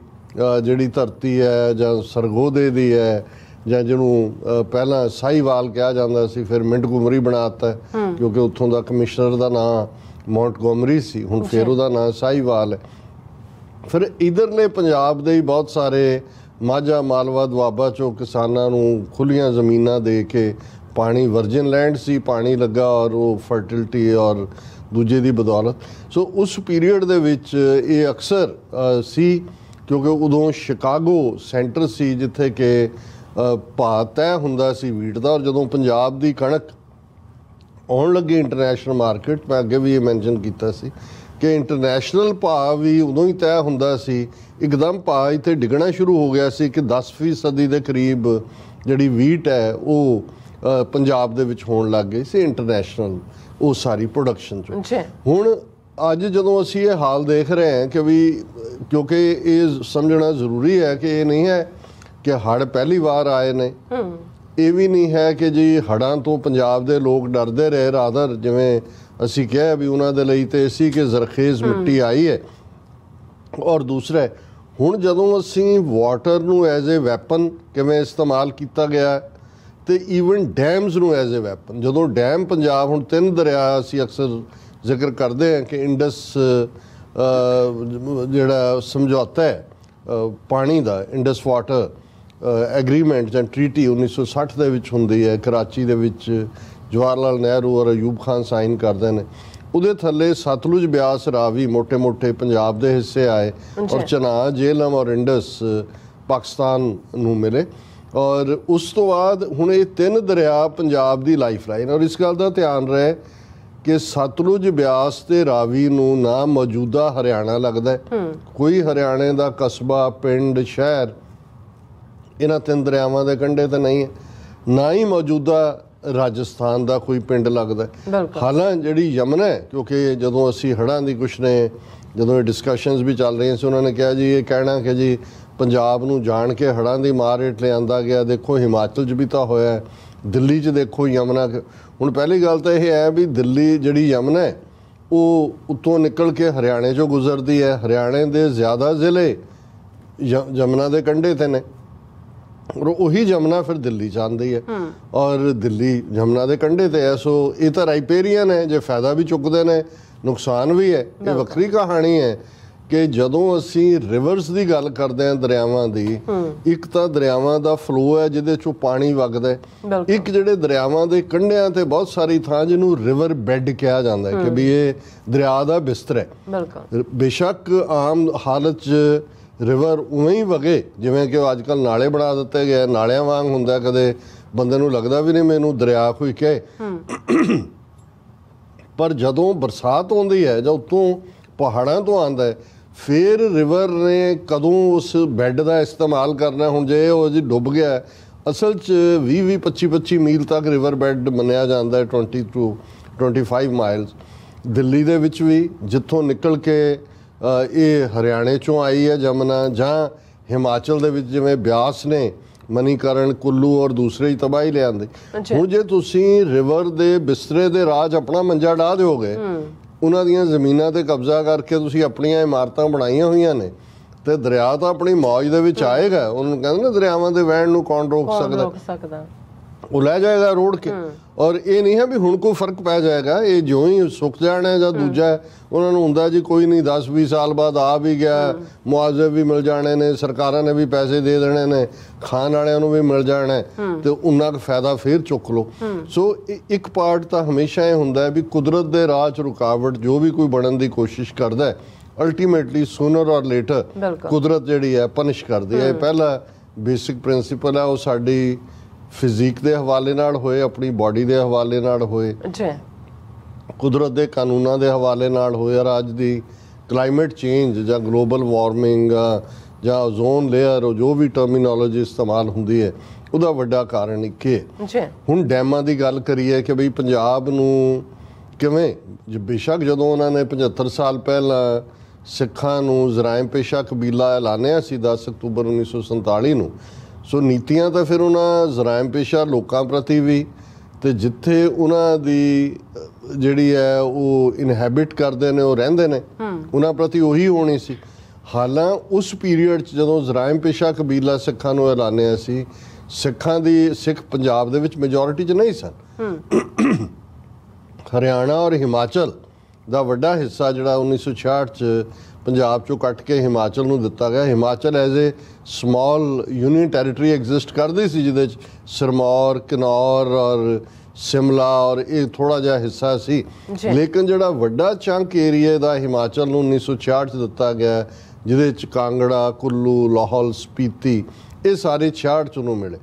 ਜਿਹੜੀ ਧਰਤੀ ਹੈ ਜਾਂ ਸਰਗੋਦੇ ਦੀ ਹੈ, ਜਾਂ ਜਿਹਨੂੰ ਪਹਿਲਾਂ ਸਾਹੀਵਾਲ ਕਿਹਾ ਜਾਂਦਾ ਸੀ, ਫਿਰ ਮਿੰਟਗੋਮਰੀ ਬਣਾ ਦਿੱਤਾ ਕਿਉਂਕਿ ਉੱਥੋਂ ਦਾ ਕਮਿਸ਼ਨਰ ਦਾ ਨਾਂ ਮੌਂਟਗੋਮਰੀ ਸੀ, ਹੁਣ ਫਿਰ ਉਹਦਾ ਨਾਂ ਸਾਹੀਵਾਲ ਹੈ। ਫਿਰ ਇਧਰਲੇ ਪੰਜਾਬ ਦੇ ਹੀ ਬਹੁਤ ਸਾਰੇ ਮਾਝਾ, ਮਾਲਵਾ, ਦੁਆਬਾ 'ਚੋਂ ਕਿਸਾਨਾਂ ਨੂੰ ਖੁੱਲ੍ਹੀਆਂ ਜ਼ਮੀਨਾਂ ਦੇ ਕੇ, ਪਾਣੀ ਵਰਜਨ ਲੈਂਡ ਸੀ, ਪਾਣੀ ਲੱਗਾ ਔਰ ਉਹ ਫਰਟੀਲਿਟੀ ਔਰ ਦੂਜੇ ਦੀ ਬਦੌਲਤ। ਸੋ ਉਸ ਪੀਰੀਅਡ ਦੇ ਵਿੱਚ ਇਹ ਅਕਸਰ ਸੀ ਕਿਉਂਕਿ ਉਦੋਂ ਸ਼ਿਕਾਗੋ ਸੈਂਟਰ ਸੀ ਜਿੱਥੇ ਕਿ ਭਾਅ ਤੈਅ ਹੁੰਦਾ ਸੀ ਵੀਟ ਦਾ। ਔਰ ਜਦੋਂ ਪੰਜਾਬ ਦੀ ਕਣਕ ਆਉਣ ਲੱਗੀ ਇੰਟਰਨੈਸ਼ਨਲ ਮਾਰਕੀਟ, ਮੈਂ ਅੱਗੇ ਵੀ ਇਹ ਮੈਂਸ਼ਨ ਕੀਤਾ ਸੀ ਕਿ ਇੰਟਰਨੈਸ਼ਨਲ ਭਾਅ ਵੀ ਉਦੋਂ ਹੀ ਤੈਅ ਹੁੰਦਾ ਸੀ। ਇੱਕਦਮ ਭਾਅ ਇੱਥੇ ਡਿੱਗਣਾ ਸ਼ੁਰੂ ਹੋ ਗਿਆ ਸੀ ਕਿ 10% ਦੇ ਕਰੀਬ ਜਿਹੜੀ ਵੀਟ ਹੈ ਉਹ ਪੰਜਾਬ ਦੇ ਵਿੱਚ ਹੋਣ ਲੱਗ ਗਈ ਸੀ ਇੰਟਰਨੈਸ਼ਨਲ ਉਹ ਸਾਰੀ ਪ੍ਰੋਡਕਸ਼ਨ 'ਚੋਂ। ਹੁਣ ਅੱਜ ਜਦੋਂ ਅਸੀਂ ਇਹ ਹਾਲ ਦੇਖ ਰਹੇ ਹਾਂ ਕਿ ਵੀ, ਕਿਉਂਕਿ ਇਹ ਸਮਝਣਾ ਜ਼ਰੂਰੀ ਹੈ ਕਿ ਇਹ ਨਹੀਂ ਹੈ ਕਿ ਹੜ੍ਹ ਪਹਿਲੀ ਵਾਰ ਆਏ ਨੇ, ਇਹ ਵੀ ਨਹੀਂ ਹੈ ਕਿ ਜੀ ਹੜ੍ਹਾਂ ਤੋਂ ਪੰਜਾਬ ਦੇ ਲੋਕ ਡਰਦੇ ਰਹੇ, ਰਾਦਰ ਜਿਵੇਂ ਅਸੀਂ ਕਿਹਾ ਵੀ ਉਹਨਾਂ ਦੇ ਲਈ ਤੇ ਸੀ ਕਿ ਜ਼ਰਖੇਜ਼ ਮਿੱਟੀ ਆਈ ਹੈ। ਔਰ ਦੂਸਰਾ, ਹੁਣ ਜਦੋਂ ਅਸੀਂ ਵਾਟਰ ਨੂੰ ਐਜ਼ ਏ ਵੈਪਨ ਕਿਵੇਂ ਇਸਤੇਮਾਲ ਕੀਤਾ ਗਿਆ, ਤੇ ਈਵਨ ਡੈਮਸ ਨੂੰ ਐਜ਼ ਏ ਵੈਪਨ, ਜਦੋਂ ਡੈਮ ਪੰਜਾਬ, ਹੁਣ 3 ਦਰਿਆ ਅਸੀਂ ਅਕਸਰ ਜ਼ਿਕਰ ਕਰਦੇ ਹਾਂ ਕਿ ਇੰਡਸ ਜਿਹੜਾ ਸਮਝੌਤਾ ਹੈ ਪਾਣੀ ਦਾ, ਇੰਡਸ ਵਾਟਰ ਐਗਰੀਮੈਂਟ ਜਾਂ ਟ੍ਰੀਟੀ 1960 ਦੇ ਵਿੱਚ ਹੁੰਦੀ ਹੈ, ਕਰਾਚੀ ਦੇ ਵਿੱਚ ਜਵਾਹਰ ਲਾਲ ਨਹਿਰੂ ਔਰ ਅਯੂਬ ਖਾਨ ਸਾਈਨ ਕਰਦੇ ਨੇ। ਉਹਦੇ ਥੱਲੇ ਸਤਲੁਜ, ਬਿਆਸ, ਰਾਵੀ ਮੋਟੇ ਪੰਜਾਬ ਦੇ ਹਿੱਸੇ ਆਏ ਔਰ ਝਨਾਹ, ਜੇਹਲਮ ਔਰ ਇੰਡਸ ਪਾਕਿਸਤਾਨ ਨੂੰ ਮਿਲੇ। ਔਰ ਉਸ ਤੋਂ ਬਾਅਦ ਹੁਣ ਇਹ 3 ਦਰਿਆ ਪੰਜਾਬ ਦੀ ਲਾਈਫ ਲਾਈਨ। ਔਰ ਇਸ ਗੱਲ ਦਾ ਧਿਆਨ ਰਹੇ ਕਿ ਸਤਲੁਜ, ਬਿਆਸ ਤੇ ਰਾਵੀ ਨੂੰ ਨਾ ਮੌਜੂਦਾ ਹਰਿਆਣਾ ਲੱਗਦਾ, ਕੋਈ ਹਰਿਆਣੇ ਦਾ ਕਸਬਾ, ਪਿੰਡ, ਸ਼ਹਿਰ ਇਹਨਾਂ 3 ਦਰਿਆਵਾਂ ਦੇ ਕੰਢੇ ਤੇ ਨਹੀਂ ਹੈ, ਨਾ ਹੀ ਮੌਜੂਦਾ ਰਾਜਸਥਾਨ ਦਾ ਕੋਈ ਪਿੰਡ ਲੱਗਦਾ। ਹਾਲਾਂ ਜਿਹੜੀ ਯਮਨਾ ਹੈ, ਕਿਉਂਕਿ ਜਦੋਂ ਅਸੀਂ ਹੜ੍ਹਾਂ ਦੀ ਕੁਛ ਨੇ, ਜਦੋਂ ਇਹ ਡਿਸਕਸ਼ਨਸ ਵੀ ਚੱਲ ਰਹੀਆਂ ਸੀ, ਉਹਨਾਂ ਨੇ ਕਿਹਾ ਜੀ ਇਹ ਕਹਿਣਾ ਕਿ ਜੀ ਪੰਜਾਬ ਨੂੰ ਜਾਣ ਕੇ ਹੜ੍ਹਾਂ ਦੀ ਮਾਰ ਹੇਠ ਲਿਆਂਦਾ ਗਿਆ। ਦੇਖੋ ਹਿਮਾਚਲ 'ਚ ਵੀ ਤਾਂ ਹੋਇਆ, ਦਿੱਲੀ 'ਚ ਦੇਖੋ ਯਮਨਾ। ਹੁਣ ਪਹਿਲੀ ਗੱਲ ਤਾਂ ਇਹ ਹੈ ਵੀ ਦਿੱਲੀ ਜਿਹੜੀ ਯਮਨਾ ਹੈ ਉਹ ਉੱਤੋਂ ਨਿਕਲ ਕੇ ਹਰਿਆਣੇ 'ਚੋਂ ਗੁਜ਼ਰਦੀ ਹੈ। ਹਰਿਆਣੇ ਦੇ ਜ਼ਿਆਦਾ ਜ਼ਿਲ੍ਹੇ ਯਮਨਾ ਦੇ ਕੰਢੇ 'ਤੇ ਨੇ ਔਰ ਉਹੀ ਯਮਨਾ ਫਿਰ ਦਿੱਲੀ 'ਚ ਆਉਂਦੀ ਹੈ ਔਰ ਦਿੱਲੀ ਯਮਨਾ ਦੇ ਕੰਢੇ 'ਤੇ ਹੈ। ਸੋ ਇਹ ਤਾਂ ਰਾਈਪੇਰੀਅਨ ਹੈ, ਜੇ ਫਾਇਦਾ ਵੀ ਚੁੱਕਦੇ ਨੇ ਨੁਕਸਾਨ ਵੀ ਹੈ, ਇਹ ਵੱਖਰੀ ਕਹਾਣੀ ਹੈ ਕਿ ਜਦੋਂ ਅਸੀਂ ਰਿਵਰਸ ਦੀ ਗੱਲ ਕਰਦੇ ਹਾਂ ਦਰਿਆਵਾਂ ਦੀ, ਇੱਕ ਤਾਂ ਦਰਿਆਵਾਂ ਦਾ ਫਲੋ ਹੈ ਜਿਹਦੇ ਚੋਂ ਪਾਣੀ ਵਗਦਾ ਹੈ, ਇੱਕ ਜਿਹੜੇ ਦਰਿਆਵਾਂ ਦੇ ਕੰਢਿਆਂ ਤੇ ਬਹੁਤ ਸਾਰੀ ਥਾਂ ਜਿਹਨੂੰ ਰਿਵਰ ਬੈੱਡ ਕਿਹਾ ਜਾਂਦਾ ਹੈ ਕਿ ਵੀ ਇਹ ਦਰਿਆ ਦਾ ਬਿਸਤਰ ਹੈ। ਬੇਸ਼ੱਕ ਆਮ ਹਾਲਤ 'ਚ ਰਿਵਰ ਉਵੇਂ ਹੀ ਵਗੇ ਜਿਵੇਂ ਕਿ ਅੱਜ ਕੱਲ੍ਹ ਨਾਲੇ ਬਣਾ ਦਿੱਤੇ ਗਏ, ਨਾਲਿਆਂ ਵਾਂਗ ਹੁੰਦਾ, ਕਦੇ ਬੰਦੇ ਨੂੰ ਲੱਗਦਾ ਵੀ ਨਹੀਂ ਮੈਨੂੰ ਦਰਿਆ ਕੋਈ ਕਹੇ। ਪਰ ਜਦੋਂ ਬਰਸਾਤ ਆਉਂਦੀ ਹੈ ਜਾਂ ਉੱਤੋਂ ਪਹਾੜਾਂ ਤੋਂ ਆਉਂਦਾ ਹੈ, ਫਿਰ ਰਿਵਰ ਨੇ ਕਦੋਂ ਉਸ ਬੈੱਡ ਦਾ ਇਸਤੇਮਾਲ ਕਰਨਾ। ਹੁਣ ਜੇ ਉਹ ਜੀ ਡੁੱਬ ਗਿਆ, ਅਸਲ 'ਚ 20-20, 25-25 ਮੀਲ ਤੱਕ ਰਿਵਰ ਬੈੱਡ ਮੰਨਿਆ ਜਾਂਦਾ ਹੈ, 20 to 25 ਮਾਈਲਸ। ਦਿੱਲੀ ਦੇ ਵਿੱਚ ਵੀ ਜਿੱਥੋਂ ਨਿਕਲ ਕੇ ਇਹ ਹਰਿਆਣੇ 'ਚੋਂ ਆਈ ਹੈ ਜਮਨਾ, ਜਾਂ ਹਿਮਾਚਲ ਦੇ ਵਿੱਚ ਜਿਵੇਂ ਬਿਆਸ ਨੇ ਮਨੀਕਰਨ, ਕੁੱਲੂ ਔਰ ਦੂਸਰੇ ਹੀ ਤਬਾਹੀ ਲਿਆਂਦੇ। ਹੁਣ ਜੇ ਤੁਸੀਂ ਰਿਵਰ ਦੇ ਬਿਸਤਰੇ ਦੇ ਰਾਜ ਆਪਣਾ ਮੰਜਾ ਡਾਹ ਦਿਓਗੇ, ਉਹਨਾਂ ਦੀਆਂ ਜ਼ਮੀਨਾਂ ਤੇ ਕਬਜ਼ਾ ਕਰਕੇ ਤੁਸੀਂ ਆਪਣੀਆਂ ਇਮਾਰਤਾਂ ਬਣਾਈਆਂ ਹੋਈਆਂ ਨੇ, ਤੇ ਦਰਿਆ ਤਾਂ ਆਪਣੀ ਮੌਜ ਦੇ ਵਿੱਚ ਆਏਗਾ। ਉਹਨੂੰ ਕਹਿੰਦੇ ਨਾ ਦਰਿਆਵਾਂ ਦੇ ਵਹਿਣ ਨੂੰ ਕੌਣ ਰੋਕ ਸਕਦਾ, ਉਹ ਲੈ ਜਾਏਗਾ ਰੋੜ ਕੇ। ਔਰ ਇਹ ਨਹੀਂ ਹੈ ਵੀ ਹੁਣ ਕੋਈ ਫਰਕ ਪੈ ਜਾਏਗਾ, ਇਹ ਜਿਉਂ ਹੀ ਸੁੱਕ ਜਾਣਾ ਜਾਂ ਦੂਜਾ ਉਹਨਾਂ ਨੂੰ ਹੁੰਦਾ ਜੀ ਕੋਈ ਨਹੀਂ 10-20 ਸਾਲ ਬਾਅਦ ਆ ਵੀ ਗਿਆ, ਮੁਆਵਜ਼ੇ ਵੀ ਮਿਲ ਜਾਣੇ ਨੇ, ਸਰਕਾਰਾਂ ਨੇ ਵੀ ਪੈਸੇ ਦੇ ਦੇਣੇ ਨੇ, ਖਾਣ ਵਾਲਿਆਂ ਨੂੰ ਵੀ ਮਿਲ ਜਾਣਾ, ਤੇ ਉਨਾ ਕੁ ਫਾਇਦਾ ਫਿਰ ਚੁੱਕ ਲਓ। ਸੋ ਇੱਕ ਪਾਰਟ ਤਾਂ ਹਮੇਸ਼ਾ ਇਹ ਹੁੰਦਾ ਵੀ ਕੁਦਰਤ ਦੇ ਰਾਹ 'ਚ ਰੁਕਾਵਟ ਜੋ ਵੀ ਕੋਈ ਬਣਨ ਦੀ ਕੋਸ਼ਿਸ਼ ਕਰਦਾ ਹੈ, ਅਲਟੀਮੇਟਲੀ ਸੂਨਰ ਔਰ ਲੇਟਰ ਕੁਦਰਤ ਜਿਹੜੀ ਹੈ ਪਨਿਸ਼ ਕਰਦੀ ਹੈ। ਇਹ ਪਹਿਲਾ ਬੇਸਿਕ ਪ੍ਰਿੰਸੀਪਲ ਹੈ, ਉਹ ਸਾਡੀ ਫਿਜ਼ੀਕ ਦੇ ਹਵਾਲੇ ਨਾਲ ਹੋਏ, ਆਪਣੀ ਬਾਡੀ ਦੇ ਹਵਾਲੇ ਨਾਲ ਹੋਏ, ਕੁਦਰਤ ਦੇ ਕਾਨੂੰਨਾਂ ਦੇ ਹਵਾਲੇ ਨਾਲ ਹੋਏ, ਔਰ ਅੱਜ ਦੀ ਕਲਾਈਮੇਟ ਚੇਂਜ ਜਾਂ ਗਲੋਬਲ ਵਾਰਮਿੰਗ ਜਾਂ ਓਜ਼ੋਨ ਲੇਅਰ, ਜੋ ਵੀ ਟਰਮੀਨੋਲੋਜੀ ਇਸਤੇਮਾਲ ਹੁੰਦੀ ਹੈ, ਉਹਦਾ ਵੱਡਾ ਕਾਰਨ ਇੱਕ ਹੈ। ਹੁਣ ਡੈਮਾਂ ਦੀ ਗੱਲ ਕਰੀਏ ਕਿ ਬਈ ਪੰਜਾਬ ਨੂੰ ਕਿਵੇਂ, ਬੇਸ਼ੱਕ ਜਦੋਂ ਉਹਨਾਂ ਨੇ 75 ਸਾਲ ਪਹਿਲਾਂ ਸਿੱਖਾਂ ਨੂੰ ਜ਼ਰਾਇਮ ਪੇਸ਼ਾ ਕਬੀਲਾ ਐਲਾਨਿਆ ਸੀ 10 ਅਕਤੂਬਰ 1947 ਨੂੰ, ਸੋ ਨੀਤੀਆਂ ਤਾਂ ਫਿਰ ਉਹਨਾਂ ਜ਼ਰਾਇਮ ਪੇਸ਼ਾ ਲੋਕਾਂ ਪ੍ਰਤੀ ਵੀ, ਤੇ ਜਿੱਥੇ ਉਹਨਾਂ ਦੀ ਜਿਹੜੀ ਹੈ ਉਹ ਇਨਹੈਬਿਟ ਕਰਦੇ ਨੇ, ਉਹ ਰਹਿੰਦੇ ਨੇ, ਉਹਨਾਂ ਪ੍ਰਤੀ ਉਹੀ ਹੋਣੀ ਸੀ। ਹਾਲਾਂ ਉਸ ਪੀਰੀਅਡ 'ਚ ਜਦੋਂ ਜ਼ਰਾਇਮ ਪੇਸ਼ਾ ਕਬੀਲਾ ਸਿੱਖਾਂ ਨੂੰ ਐਲਾਨਿਆ ਸੀ, ਸਿੱਖ ਪੰਜਾਬ ਦੇ ਵਿੱਚ ਮੈਜੋਰਿਟੀ 'ਚ ਨਹੀਂ ਸਨ। ਹਰਿਆਣਾ ਔਰ ਹਿਮਾਚਲ ਦਾ ਵੱਡਾ ਹਿੱਸਾ ਜਿਹੜਾ 1966 'ਚ ਪੰਜਾਬ 'ਚੋਂ ਕੱਟ ਕੇ ਹਿਮਾਚਲ ਨੂੰ ਦਿੱਤਾ ਗਿਆ। Himachal as a small union territory exist ਕਰਦੀ ਸੀ, ਜਿਹਦੇ 'ਚ ਸਿਰਮੌਰ, ਕਿਨੌਰ ਔਰ ਸ਼ਿਮਲਾ ਔਰ ਇਹ ਥੋੜ੍ਹਾ ਜਿਹਾ ਹਿੱਸਾ ਸੀ। ਲੇਕਿਨ ਜਿਹੜਾ ਵੱਡਾ ਚੰਕ ਏਰੀਏ ਦਾ ਹਿਮਾਚਲ ਨੂੰ 1966 'ਚ ਦਿੱਤਾ ਗਿਆ, ਜਿਹਦੇ 'ਚ ਕਾਂਗੜਾ, ਕੁੱਲੂ, ਲਾਹੌਲ, ਸਪੀਤੀ, ਇਹ ਸਾਰੇ 66 'ਚ ਉਹਨੂੰ ਮਿਲੇ।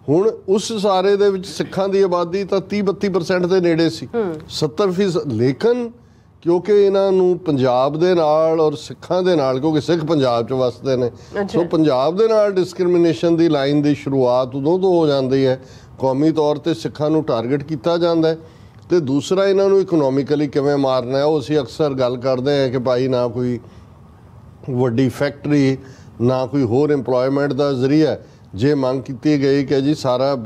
ਹੁਣ ਉਸ ਸਾਰੇ ਦੇ ਵਿੱਚ ਸਿੱਖਾਂ ਦੀ ਆਬਾਦੀ ਤਾਂ 30-32% ਦੇ ਨੇੜੇ ਸੀ, 70%। ਲੇਕਿਨ ਕਿਉਂਕਿ ਇਹਨਾਂ ਨੂੰ ਪੰਜਾਬ ਦੇ ਨਾਲ ਔਰ ਸਿੱਖਾਂ ਦੇ ਨਾਲ, ਕਿਉਂਕਿ ਸਿੱਖ ਪੰਜਾਬ 'ਚ ਵਸਦੇ ਨੇ, ਸੋ ਪੰਜਾਬ ਦੇ ਨਾਲ ਡਿਸਕ੍ਰਿਮੀਨੇਸ਼ਨ ਦੀ ਲਾਈਨ ਦੀ ਸ਼ੁਰੂਆਤ ਉਦੋਂ ਤੋਂ ਹੋ ਜਾਂਦੀ ਹੈ। ਕੌਮੀ ਤੌਰ 'ਤੇ ਸਿੱਖਾਂ ਨੂੰ ਟਾਰਗੇਟ ਕੀਤਾ ਜਾਂਦਾ ਹੈ, ਤੇ ਦੂਸਰਾ ਇਹਨਾਂ ਨੂੰ ਇਕਨੋਮਿਕਲੀ ਕਿਵੇਂ ਮਾਰਨਾ ਹੈ, ਉਹ ਅਸੀਂ ਅਕਸਰ ਗੱਲ ਕਰਦੇ ਹਾਂ ਕਿ ਭਾਈ ਨਾ ਕੋਈ ਵੱਡੀ ਫੈਕਟਰੀ, ਨਾ ਕੋਈ ਹੋਰ ਇੰਪਲੋਇਮੈਂਟ ਦਾ ਜ਼ਰੀਆ। ਜੇ ਮੰਗ ਕੀਤੀ ਗਈ ਕਿ ਜੀ ਸਾਰਾ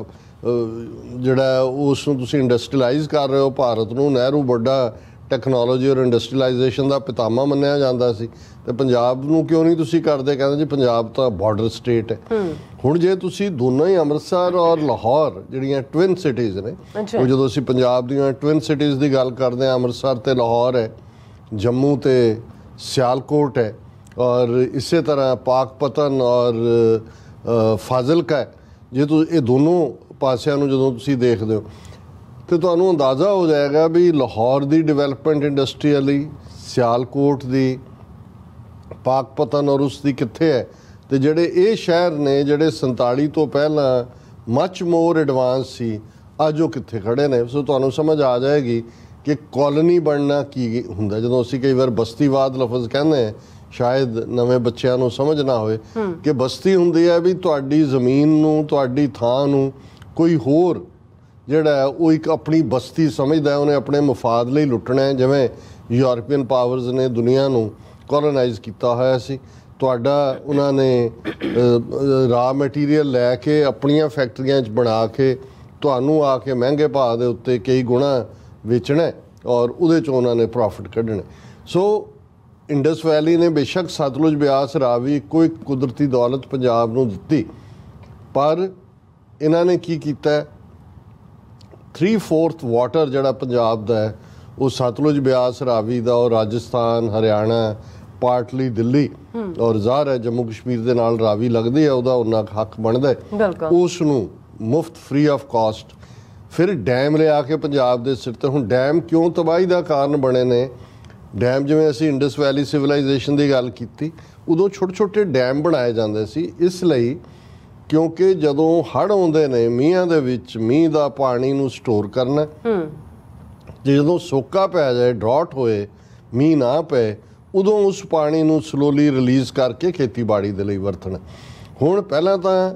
ਜਿਹੜਾ ਉਸ ਨੂੰ ਤੁਸੀਂ ਇੰਡਸਟਰੀਲਾਈਜ਼ ਕਰ ਰਹੇ ਹੋ, ਭਾਰਤ ਨੂੰ ਨਹਿਰੂ ਵੱਡਾ ਟੈਕਨੋਲੋਜੀ ਔਰ ਇੰਡਸਟਰੀਲਾਈਜੇਸ਼ਨ ਦਾ ਪਿਤਾਮਾ ਮੰਨਿਆ ਜਾਂਦਾ ਸੀ, ਤੇ ਪੰਜਾਬ ਨੂੰ ਕਿਉਂ ਨਹੀਂ ਤੁਸੀਂ ਕਰਦੇ? ਕਹਿੰਦੇ ਜੀ ਪੰਜਾਬ ਤਾਂ ਬਾਰਡਰ ਸਟੇਟ ਹੈ। ਹੁਣ ਜੇ ਤੁਸੀਂ ਦੋਨੋਂ ਹੀ ਅੰਮ੍ਰਿਤਸਰ ਔਰ ਲਾਹੌਰ ਜਿਹੜੀਆਂ ਟਵਿਨ ਸਿਟੀਜ਼ ਨੇ, ਉਹ ਜਦੋਂ ਅਸੀਂ ਪੰਜਾਬ ਦੀਆਂ ਟਵਿਨ ਸਿਟੀਜ਼ ਦੀ ਗੱਲ ਕਰਦੇ ਹਾਂ, ਅੰਮ੍ਰਿਤਸਰ ਤੇ ਲਾਹੌਰ ਹੈ, ਜੰਮੂ ਤੇ ਸਿਆਲਕੋਟ ਹੈ, ਔਰ ਇਸੇ ਤਰ੍ਹਾਂ ਪਾਕਪਤਨ ਔਰ ਫਾਜ਼ਿਲਕਾ ਹੈ। ਜੇ ਤੁਸੀਂ ਇਹ ਦੋਨੋਂ ਪਾਸਿਆਂ ਨੂੰ ਜਦੋਂ ਤੁਸੀਂ ਦੇਖਦੇ ਹੋ, ਤੇ ਤੁਹਾਨੂੰ ਅੰਦਾਜ਼ਾ ਹੋ ਜਾਏਗਾ ਵੀ ਲਾਹੌਰ ਦੀ ਡਿਵੈਲਪਮੈਂਟ ਇੰਡਸਟਰੀਅਲੀ, ਸਿਆਲਕੋਟ ਦੀ, ਪਾਕਪਤਨ ਔਰ ਉਸ ਦੀ ਕਿੱਥੇ ਹੈ, ਤੇ ਜਿਹੜੇ ਇਹ ਸ਼ਹਿਰ ਨੇ ਜਿਹੜੇ 47 ਤੋਂ ਪਹਿਲਾਂ ਮੱਚ ਮੋਰ ਐਡਵਾਂਸ ਸੀ, ਅੱਜ ਉਹ ਕਿੱਥੇ ਖੜੇ ਨੇ। ਸੋ ਤੁਹਾਨੂੰ ਸਮਝ ਆ ਜਾਏਗੀ ਕਿ ਕਾਲੋਨੀ ਬਣਨਾ ਕੀ ਹੁੰਦਾ। ਜਦੋਂ ਅਸੀਂ ਕਈ ਵਾਰ ਬਸਤੀਵਾਦ ਲਫ਼ਜ਼ ਕਹਿੰਦੇ ਹਾਂ, ਸ਼ਾਇਦ ਨਵੇਂ ਬੱਚਿਆਂ ਨੂੰ ਸਮਝ ਨਾ ਹੋਵੇ ਕਿ ਬਸਤੀ ਹੁੰਦੀ ਹੈ ਵੀ ਤੁਹਾਡੀ ਜ਼ਮੀਨ ਨੂੰ, ਤੁਹਾਡੀ ਥਾਂ ਨੂੰ ਕੋਈ ਹੋਰ ਜਿਹੜਾ ਹੈ ਉਹ ਇੱਕ ਆਪਣੀ ਬਸਤੀ ਸਮਝਦਾ, ਉਹਨੇ ਆਪਣੇ ਮਫਾਦ ਲਈ ਲੁੱਟਣਾ ਹੈ। ਜਿਵੇਂ ਯੂਰਪੀਅਨ ਪਾਵਰਸ ਨੇ ਦੁਨੀਆ ਨੂੰ ਕੋਲੋਨਾਈਜ਼ ਕੀਤਾ ਹੋਇਆ ਸੀ, ਤੁਹਾਡਾ ਉਹਨਾਂ ਨੇ ਰਾ ਮਟੀਰੀਅਲ ਲੈ ਕੇ ਆਪਣੀਆਂ ਫੈਕਟਰੀਆਂ 'ਚ ਬਣਾ ਕੇ ਤੁਹਾਨੂੰ ਆ ਕੇ ਮਹਿੰਗੇ ਭਾਅ ਦੇ ਉੱਤੇ ਕਈ ਗੁਣਾ ਵੇਚਣਾ, ਔਰ ਉਹਦੇ 'ਚੋਂ ਉਹਨਾਂ ਨੇ ਪ੍ਰੋਫਿਟ ਕੱਢਣੇ। ਸੋ ਇੰਡਸ ਵੈਲੀ ਨੇ ਬੇਸ਼ੱਕ ਸਤਲੁਜ, ਬਿਆਸ, ਰਾਵੀ ਇੱਕੋ ਇੱਕ ਕੁਦਰਤੀ ਦੌਲਤ ਪੰਜਾਬ ਨੂੰ ਦਿੱਤੀ, ਪਰ ਇਹਨਾਂ ਨੇ ਕੀ ਕੀਤਾ, 3/4 ਵਾਟਰ ਜਿਹੜਾ ਪੰਜਾਬ ਦਾ ਹੈ ਉਹ ਸਤਲੁਜ, ਬਿਆਸ, ਰਾਵੀ ਦਾ, ਔਰ ਰਾਜਸਥਾਨ, ਹਰਿਆਣਾ, ਪਾਰਟਲੀ ਦਿੱਲੀ ਔਰ ਜ਼ਾਹਰ ਹੈ ਜੰਮੂ ਕਸ਼ਮੀਰ ਦੇ ਨਾਲ ਰਾਵੀ ਲੱਗਦੀ ਹੈ, ਉਹਦਾ ਉਹਨਾਂ ਹੱਕ ਬਣਦਾ ਹੈ ਉਸ ਨੂੰ ਮੁਫਤ ਫ੍ਰੀ ਆਫ ਕਾਸਟ ਫਿਰ ਡੈਮ ਲਿਆ ਕੇ ਪੰਜਾਬ ਦੇ ਸਿਰ ਤੇ। ਹੁਣ ਡੈਮ ਕਿਉਂ ਤਬਾਹੀ ਦਾ ਕਾਰਨ ਬਣੇ ਨੇ? ਡੈਮ ਜਿਵੇਂ ਅਸੀਂ ਇੰਡਸ ਵੈਲੀ ਸਿਵਲਾਈਜੇਸ਼ਨ ਦੀ ਗੱਲ ਕੀਤੀ, ਉਦੋਂ ਛੋਟੇ ਛੋਟੇ ਡੈਮ ਬਣਾਏ ਜਾਂਦੇ ਸੀ ਇਸ ਲਈ ਕਿਉਂਕਿ ਜਦੋਂ ਹੜ੍ਹ ਆਉਂਦੇ ਨੇ ਮੀਂਹਾਂ ਦੇ ਵਿੱਚ ਮੀਂਹ ਦਾ ਪਾਣੀ ਨੂੰ ਸਟੋਰ ਕਰਨਾ, ਜਦੋਂ ਸੋਕਾ ਪੈ ਜਾਏ ਡਰਾਟ ਹੋਏ ਮੀਂਹ ਨਾ ਪਏ ਉਦੋਂ ਉਸ ਪਾਣੀ ਨੂੰ ਸਲੋਲੀ ਰਿਲੀਜ਼ ਕਰਕੇ ਖੇਤੀਬਾੜੀ ਦੇ ਲਈ ਵਰਤਣਾ। ਹੁਣ ਪਹਿਲਾਂ ਤਾਂ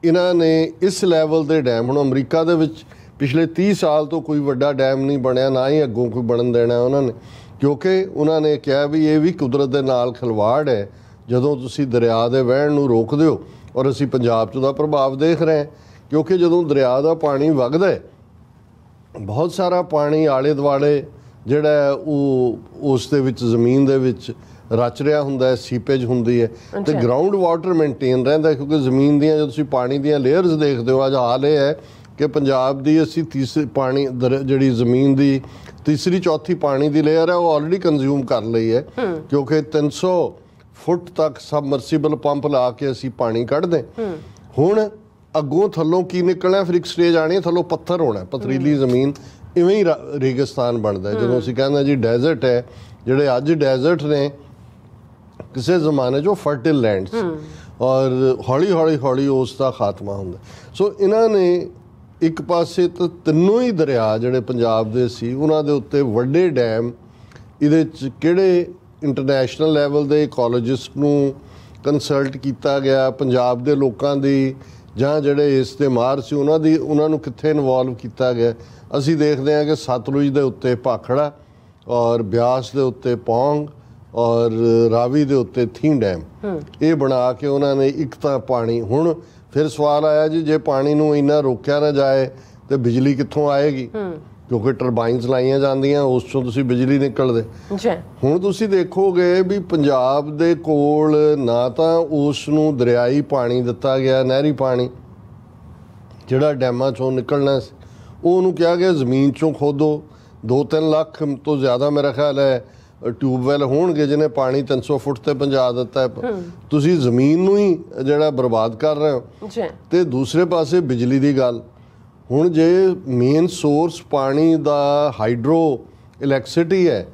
ਇਹਨਾਂ ਨੇ ਇਸ ਲੈਵਲ ਦੇ ਡੈਮ, ਹੁਣ ਅਮਰੀਕਾ ਦੇ ਵਿੱਚ ਪਿਛਲੇ 30 ਸਾਲ ਤੋਂ ਕੋਈ ਵੱਡਾ ਡੈਮ ਨਹੀਂ ਬਣਿਆ, ਨਾ ਹੀ ਅੱਗੋਂ ਕੋਈ ਬਣਨ ਦੇਣਾ ਉਹਨਾਂ ਨੇ, ਕਿਉਂਕਿ ਉਹਨਾਂ ਨੇ ਕਿਹਾ ਵੀ ਇਹ ਵੀ ਕੁਦਰਤ ਦੇ ਨਾਲ ਖਿਲਵਾੜ ਹੈ। ਜਦੋਂ ਤੁਸੀਂ ਦਰਿਆ ਦੇ ਵਹਿਣ ਨੂੰ ਰੋਕ ਦਿਓ, ਔਰ ਅਸੀਂ ਪੰਜਾਬ 'ਚ ਉਹਦਾ ਪ੍ਰਭਾਵ ਦੇਖ ਰਹੇ ਹਾਂ, ਕਿਉਂਕਿ ਜਦੋਂ ਦਰਿਆ ਦਾ ਪਾਣੀ ਵਗਦਾ ਹੈ ਬਹੁਤ ਸਾਰਾ ਪਾਣੀ ਆਲੇ ਦੁਆਲੇ ਜਿਹੜਾ ਉਹ ਉਸ ਦੇ ਵਿੱਚ ਜ਼ਮੀਨ ਦੇ ਵਿੱਚ ਰਚ ਰਿਹਾ ਹੁੰਦਾ ਹੈ, ਸੀਪੇਜ ਹੁੰਦੀ ਹੈ ਤੇ ਗਰਾਊਂਡ ਵਾਟਰ ਮੇਨਟੇਨ ਰਹਿੰਦਾ, ਕਿਉਂਕਿ ਜ਼ਮੀਨ ਦੀਆਂ ਜਦੋਂ ਤੁਸੀਂ ਪਾਣੀ ਦੀਆਂ ਲੇਅਰਸ ਦੇਖਦੇ ਹੋ, ਅੱਜ ਹਾਲ ਇਹ ਹੈ ਕਿ ਪੰਜਾਬ ਦੀ ਅਸੀਂ ਤੀਸਰੀ ਪਾਣੀ ਜਿਹੜੀ ਜ਼ਮੀਨ ਦੀ ਤੀਸਰੀ ਚੌਥੀ ਪਾਣੀ ਦੀ ਲੇਅਰ ਹੈ ਉਹ ਆਲਰੇਡੀ ਕੰਜ਼ਿਊਮ ਕਰ ਲਈ ਹੈ, ਕਿਉਂਕਿ 300 ਫੁੱਟ ਤੱਕ ਸਬਮਰਸੀਬਲ ਪੰਪ ਲਾ ਕੇ ਅਸੀਂ ਪਾਣੀ ਕੱਢਦੇ। ਹੁਣ ਅੱਗੋਂ ਥੱਲੋਂ ਕੀ ਨਿਕਲਣਾ? ਫਿਰ ਇੱਕ ਸਟੇਜ ਆਣੀ, ਥੱਲੋਂ ਪੱਥਰ ਹੋਣਾ, ਪਥਰੀਲੀ ਜ਼ਮੀਨ, ਇਵੇਂ ਹੀ ਰੇਗਿਸਤਾਨ ਬਣਦਾ। ਜਦੋਂ ਅਸੀਂ ਕਹਿੰਦੇ ਜੀ ਡੈਜ਼ਰਟ ਹੈ, ਜਿਹੜੇ ਅੱਜ ਡੈਜ਼ਰਟ ਨੇ ਕਿਸੇ ਜ਼ਮਾਨੇ 'ਚ ਉਹ ਫਰਟਿਲ ਲੈਂਡਸ, ਔਰ ਹੌਲੀ ਹੌਲੀ ਹੌਲੀ ਉਸ ਦਾ ਖਾਤਮਾ ਹੁੰਦਾ। ਸੋ ਇਹਨਾਂ ਨੇ ਇੱਕ ਪਾਸੇ ਤਾਂ ਤਿੰਨੋਂ ਹੀ ਦਰਿਆ ਜਿਹੜੇ ਪੰਜਾਬ ਦੇ ਸੀ ਉਹਨਾਂ ਦੇ ਉੱਤੇ ਵੱਡੇ ਡੈਮ, ਇਹਦੇ 'ਚ ਕਿਹੜੇ ਇੰਟਰਨੈਸ਼ਨਲ ਲੈਵਲ ਦੇ ਇਕੋਲੋਜਿਸਟ ਨੂੰ ਕੰਸਲਟ ਕੀਤਾ ਗਿਆ, ਪੰਜਾਬ ਦੇ ਲੋਕਾਂ ਦੀ ਜਾਂ ਜਿਹੜੇ ਇਸ ਦੇ ਮਾਹਰ ਸੀ ਉਹਨਾਂ ਨੂੰ ਕਿੱਥੇ ਇਨਵੋਲਵ ਕੀਤਾ ਗਿਆ। ਅਸੀਂ ਦੇਖਦੇ ਹਾਂ ਕਿ ਸਤਲੁਜ ਦੇ ਉੱਤੇ ਭਾਖੜਾ ਔਰ ਬਿਆਸ ਦੇ ਉੱਤੇ ਪੌਂਗ ਔਰ ਰਾਵੀ ਦੇ ਉੱਤੇ ਥੀਂ ਡੈਮ ਇਹ ਬਣਾ ਕੇ ਉਹਨਾਂ ਨੇ ਇੱਕ ਤਾਂ ਪਾਣੀ, ਹੁਣ ਫਿਰ ਸਵਾਲ ਆਇਆ ਜੀ ਜੇ ਪਾਣੀ ਨੂੰ ਇੰਨਾ ਰੋਕਿਆ ਨਾ ਜਾਏ ਤੇ ਬਿਜਲੀ ਕਿੱਥੋਂ ਆਏਗੀ? ਕਿਉਂਕਿ ਟਰਬਾਈਨਸ ਲਾਈਆਂ ਜਾਂਦੀਆਂ, ਉਸ ਤੋਂ ਤੁਸੀਂ ਬਿਜਲੀ ਨਿਕਲਦੇ। ਹੁਣ ਤੁਸੀਂ ਦੇਖੋਗੇ ਵੀ ਪੰਜਾਬ ਦੇ ਕੋਲ ਨਾ ਤਾਂ ਉਸ ਨੂੰ ਦਰਿਆਈ ਪਾਣੀ ਦਿੱਤਾ ਗਿਆ, ਨਹਿਰੀ ਪਾਣੀ ਜਿਹੜਾ ਡੈਮਾਂ 'ਚੋਂ ਨਿਕਲਣਾ ਸੀ ਉਹਨੂੰ ਕਿਹਾ ਗਿਆ ਜ਼ਮੀਨ 'ਚੋਂ ਖੋਦੋ। 2-3 ਲੱਖ ਤੋਂ ਜ਼ਿਆਦਾ ਮੇਰਾ ਖਿਆਲ ਹੈ ਟਿਊਬਵੈਲ ਹੋਣਗੇ ਜਿਹਨੇ ਪਾਣੀ 300 ਫੁੱਟ ਤੇ ਪਹੁੰਚਾ ਦਿੱਤਾ ਹੈ। ਤੁਸੀਂ ਜ਼ਮੀਨ ਨੂੰ ਹੀ ਜਿਹੜਾ ਬਰਬਾਦ ਕਰ ਰਹੇ ਹੋ। ਤੇ ਦੂਸਰੇ ਪਾਸੇ ਬਿਜਲੀ ਦੀ ਗੱਲ, ਹੁਣ ਜੇ ਮੇਨ ਸੋਰਸ ਪਾਣੀ ਦਾ ਹਾਈਡਰੋ ਇਲੈਕਟ੍ਰਿਸਿਟੀ ਹੈ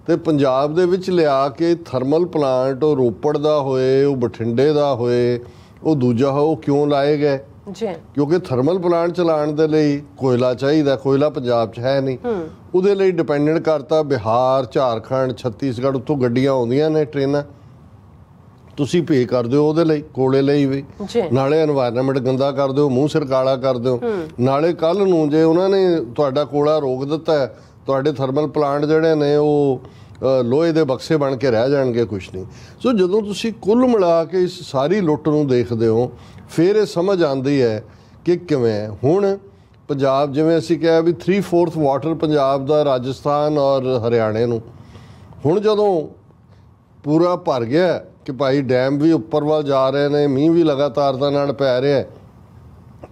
ਤੇ ਪੰਜਾਬ ਦੇ ਵਿੱਚ ਲਿਆ ਕੇ ਥਰਮਲ ਪਲਾਂਟ ਉਹ ਰੋਪੜ ਦਾ ਹੋਏ, ਉਹ ਬਠਿੰਡੇ ਦਾ ਹੋਏ, ਉਹ ਦੂਜਾ ਹੋ, ਉਹ ਕਿਉਂ ਲਾਏ ਗਏ? ਕਿਉਂਕਿ ਥਰਮਲ ਪਲਾਂਟ ਚਲਾਉਣ ਦੇ ਲਈ ਕੋਇਲਾ ਚਾਹੀਦਾ, ਕੋਇਲਾ ਪੰਜਾਬ 'ਚ ਹੈ ਨਹੀਂ, ਉਹਦੇ ਲਈ ਡਿਪੈਂਡੈਂਟ ਕਰਤਾ ਬਿਹਾਰ, ਝਾਰਖੰਡ, ਛੱਤੀਸਗੜ੍ਹ, ਉੱਥੋਂ ਗੱਡੀਆਂ ਆਉਂਦੀਆਂ ਨੇ, ਟ੍ਰੇਨਾਂ, ਤੁਸੀਂ ਪੇ ਕਰ ਦਿਓ ਉਹਦੇ ਲਈ, ਕੋਲੇ ਲਈ ਵੀ, ਨਾਲੇ এনवायरमेंट ਗੰਦਾ ਕਰ ਦਿਓ, ਮੂੰਹ ਸਿਰ ਕਾਲਾ ਕਰ ਦਿਓ, ਨਾਲੇ ਕੱਲ ਨੂੰ ਜੇ ਉਹਨਾਂ ਨੇ ਤੁਹਾਡਾ ਕੋਲਾ ਰੋਕ ਦਿੱਤਾ ਤੁਹਾਡੇ ਥਰਮਲ ਪਲਾਂਟ ਜਿਹੜੇ ਨੇ ਉਹ ਲੋਹੇ ਦੇ ਬਕਸੇ ਬਣ ਕੇ ਰਹਿ ਜਾਣਗੇ, ਕੁਛ ਨਹੀਂ। ਸੋ ਜਦੋਂ ਤੁਸੀਂ ਕੁੱਲ ਮਿਲਾ ਕੇ ਇਸ ਸਾਰੀ ਲੁੱਟ ਨੂੰ ਦੇਖਦੇ ਹੋ ਫਿਰ ਇਹ ਸਮਝ ਆਉਂਦੀ ਹੈ ਕਿ ਕਿਵੇਂ ਹੁਣ ਪੰਜਾਬ, ਜਿਵੇਂ ਅਸੀਂ ਕਿਹਾ ਵੀ 3/4 ਵਾਟਰ ਪੰਜਾਬ ਦਾ ਰਾਜਸਥਾਨ ਔਰ ਹਰਿਆਣੇ ਨੂੰ, ਹੁਣ ਜਦੋਂ ਪੂਰਾ ਭਰ ਗਿਆ ਕਿ ਭਾਈ ਡੈਮ ਵੀ ਉੱਪਰ ਵੱਲ ਜਾ ਰਹੇ ਨੇ, ਮੀਂਹ ਵੀ ਲਗਾਤਾਰਤਾ ਨਾਲ ਪੈ ਰਿਹਾ,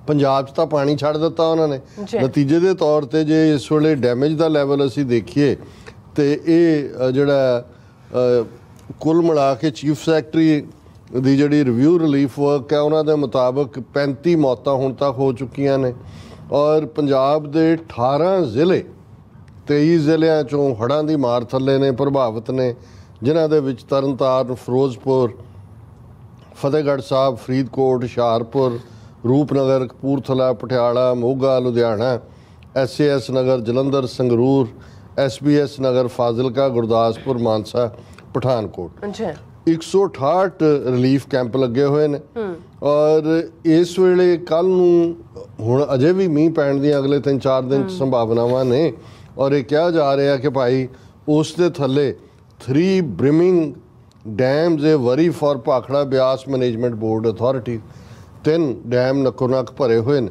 ਪੰਜਾਬ 'ਚ ਤਾਂ ਪਾਣੀ ਛੱਡ ਦਿੱਤਾ ਉਹਨਾਂ ਨੇ। ਨਤੀਜੇ ਦੇ ਤੌਰ ਤੇ ਜੇ ਇਸ ਵੇਲੇ ਡੈਮੇਜ ਦਾ ਲੈਵਲ ਅਸੀਂ ਦੇਖੀਏ ਤੇ ਇਹ ਜਿਹੜਾ ਕੁੱਲ ਮਿਲਾ ਕੇ ਚੀਫ ਸੈਕਟਰੀ ਦੀ ਜਿਹੜੀ ਰਿਵਿਊ ਰਿਲੀਫ ਵਰਕ ਹੈ ਉਹਨਾਂ ਦੇ ਮੁਤਾਬਕ 35 ਮੌਤਾਂ ਹੁਣ ਤੱਕ ਹੋ ਚੁੱਕੀਆਂ ਨੇ, ਔਰ ਪੰਜਾਬ ਦੇ 18 ਜ਼ਿਲ੍ਹੇ 23 ਜ਼ਿਲ੍ਹਿਆਂ 'ਚੋਂ ਹੜ੍ਹਾਂ ਦੀ ਮਾਰ ਥੱਲੇ ਨੇ, ਪ੍ਰਭਾਵਿਤ ਨੇ, ਜਿਨ੍ਹਾਂ ਦੇ ਵਿੱਚ ਤਰਨਤਾਰਨ, ਫਿਰੋਜ਼ਪੁਰ, ਫਤਿਹਗੜ੍ਹ ਸਾਹਿਬ, ਫਰੀਦਕੋਟ, ਹੁਸ਼ਿਆਰਪੁਰ, ਰੂਪਨਗਰ, ਕਪੂਰਥਲਾ, ਪਟਿਆਲਾ, ਮੋਗਾ, ਲੁਧਿਆਣਾ, SAS ਨਗਰ, ਜਲੰਧਰ, ਸੰਗਰੂਰ, SBS ਨਗਰ, ਫਾਜ਼ਿਲਕਾ, ਗੁਰਦਾਸਪੁਰ, ਮਾਨਸਾ, ਪਠਾਨਕੋਟ 168 ਰਿਲੀਫ ਕੈਂਪ ਲੱਗੇ ਹੋਏ ਨੇ। ਔਰ ਇਸ ਵੇਲੇ ਕੱਲ ਨੂੰ ਹੁਣ ਅਜੇ ਵੀ ਮੀਂਹ ਪੈਣ ਦੀਆਂ ਅਗਲੇ 3-4 ਦਿਨ 'ਚ ਸੰਭਾਵਨਾਵਾਂ ਨੇ, ਔਰ ਇਹ ਕਿਹਾ ਜਾ ਰਿਹਾ ਕਿ ਭਾਈ ਉਸ ਦੇ ਥੱਲੇ 3 brimming dams a worry for Bhakra Beas management board authority, 3 dam ਨੱਕੋ ਨੱਕ ਭਰੇ ਹੋਏ ਨੇ।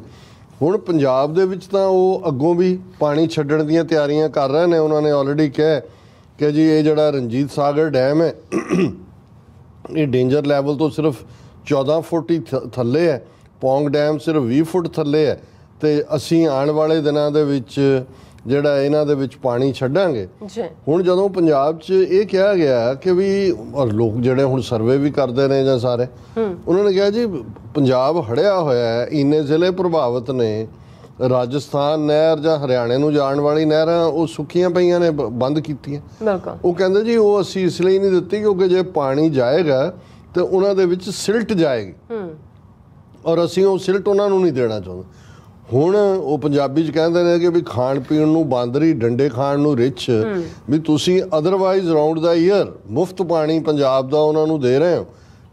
ਹੁਣ ਪੰਜਾਬ ਦੇ ਵਿੱਚ ਤਾਂ ਉਹ ਅੱਗੋਂ ਵੀ ਪਾਣੀ ਛੱਡਣ ਦੀਆਂ ਤਿਆਰੀਆਂ ਕਰ ਰਹੇ ਨੇ। ਉਹਨਾਂ ਨੇ ਆਲਰੇਡੀ ਕਿਹਾ ਕਿ ਜੀ ਇਹ ਜਿਹੜਾ ਰਣਜੀਤ ਸਾਗਰ ਡੈਮ ਹੈ ਇਹ ਡੇਂਜਰ ਲੈਵਲ ਤੋਂ ਸਿਰਫ 14 ਫੁੱਟ ਹੀ ਥੱਲੇ ਹੈ, ਪੌਂਗ ਡੈਮ ਸਿਰਫ 20 ਫੁੱਟ ਥੱਲੇ ਹੈ, ਤੇ ਅਸੀਂ ਆਉਣ ਵਾਲੇ ਦਿਨਾਂ ਦੇ ਵਿੱਚ ਜਿਹੜਾ ਇਹਨਾਂ ਦੇ ਵਿੱਚ ਪਾਣੀ ਛੱਡਾਂਗੇ। ਜੀ ਹੁਣ ਜਦੋਂ ਪੰਜਾਬ 'ਚ ਇਹ ਕਿਹਾ ਗਿਆ ਕਿ ਵੀ ਔਰ ਲੋਕ ਜਿਹੜੇ ਹੁਣ ਸਰਵੇ ਵੀ ਕਰਦੇ ਨੇ ਜਾਂ ਸਾਰੇ ਉਹਨਾਂ ਨੇ ਕਿਹਾ ਜੀ ਪੰਜਾਬ ਹੜਿਆ ਹੋਇਆ ਹੈ, ਇੰਨੇ ਜ਼ਿਲ੍ਹੇ ਪ੍ਰਭਾਵਿਤ ਨੇ, ਰਾਜਸਥਾਨ ਨਹਿਰ ਜਾਂ ਹਰਿਆਣੇ ਨੂੰ ਜਾਣ ਵਾਲੀ ਨਹਿਰਾਂ ਉਹ ਸੁੱਕੀਆਂ ਪਈਆਂ ਨੇ, ਬੰਦ ਕੀਤੀਆਂ। ਬਿਲਕੁਲ। ਉਹ ਕਹਿੰਦੇ ਜੀ ਉਹ ਅਸੀਂ ਇਸ ਲਈ ਨਹੀਂ ਦਿੱਤੀ ਕਿਉਂਕਿ ਜੇ ਪਾਣੀ ਜਾਏਗਾ ਤੇ ਉਹਨਾਂ ਦੇ ਵਿੱਚ ਸਿਲਟ ਜਾਏਗੀ ਔਰ ਅਸੀਂ ਉਹ ਸਿਲਟ ਉਹਨਾਂ ਨੂੰ ਨਹੀਂ ਦੇਣਾ ਚਾਹੁੰਦੇ। ਹੁਣ ਉਹ ਪੰਜਾਬੀ 'ਚ ਕਹਿੰਦੇ ਨੇ ਕਿ ਵੀ ਖਾਣ ਪੀਣ ਨੂੰ ਬਾਂਦਰੀ, ਡੰਡੇ ਖਾਣ ਨੂੰ ਰਿੱਛ, ਵੀ ਤੁਸੀਂ ਅਦਰਵਾਈਜ਼ ਰਾਊਂਡ ਦਾ ਈਅਰ ਮੁਫਤ ਪਾਣੀ ਪੰਜਾਬ ਦਾ ਉਹਨਾਂ ਨੂੰ ਦੇ ਰਹੇ ਹੋ।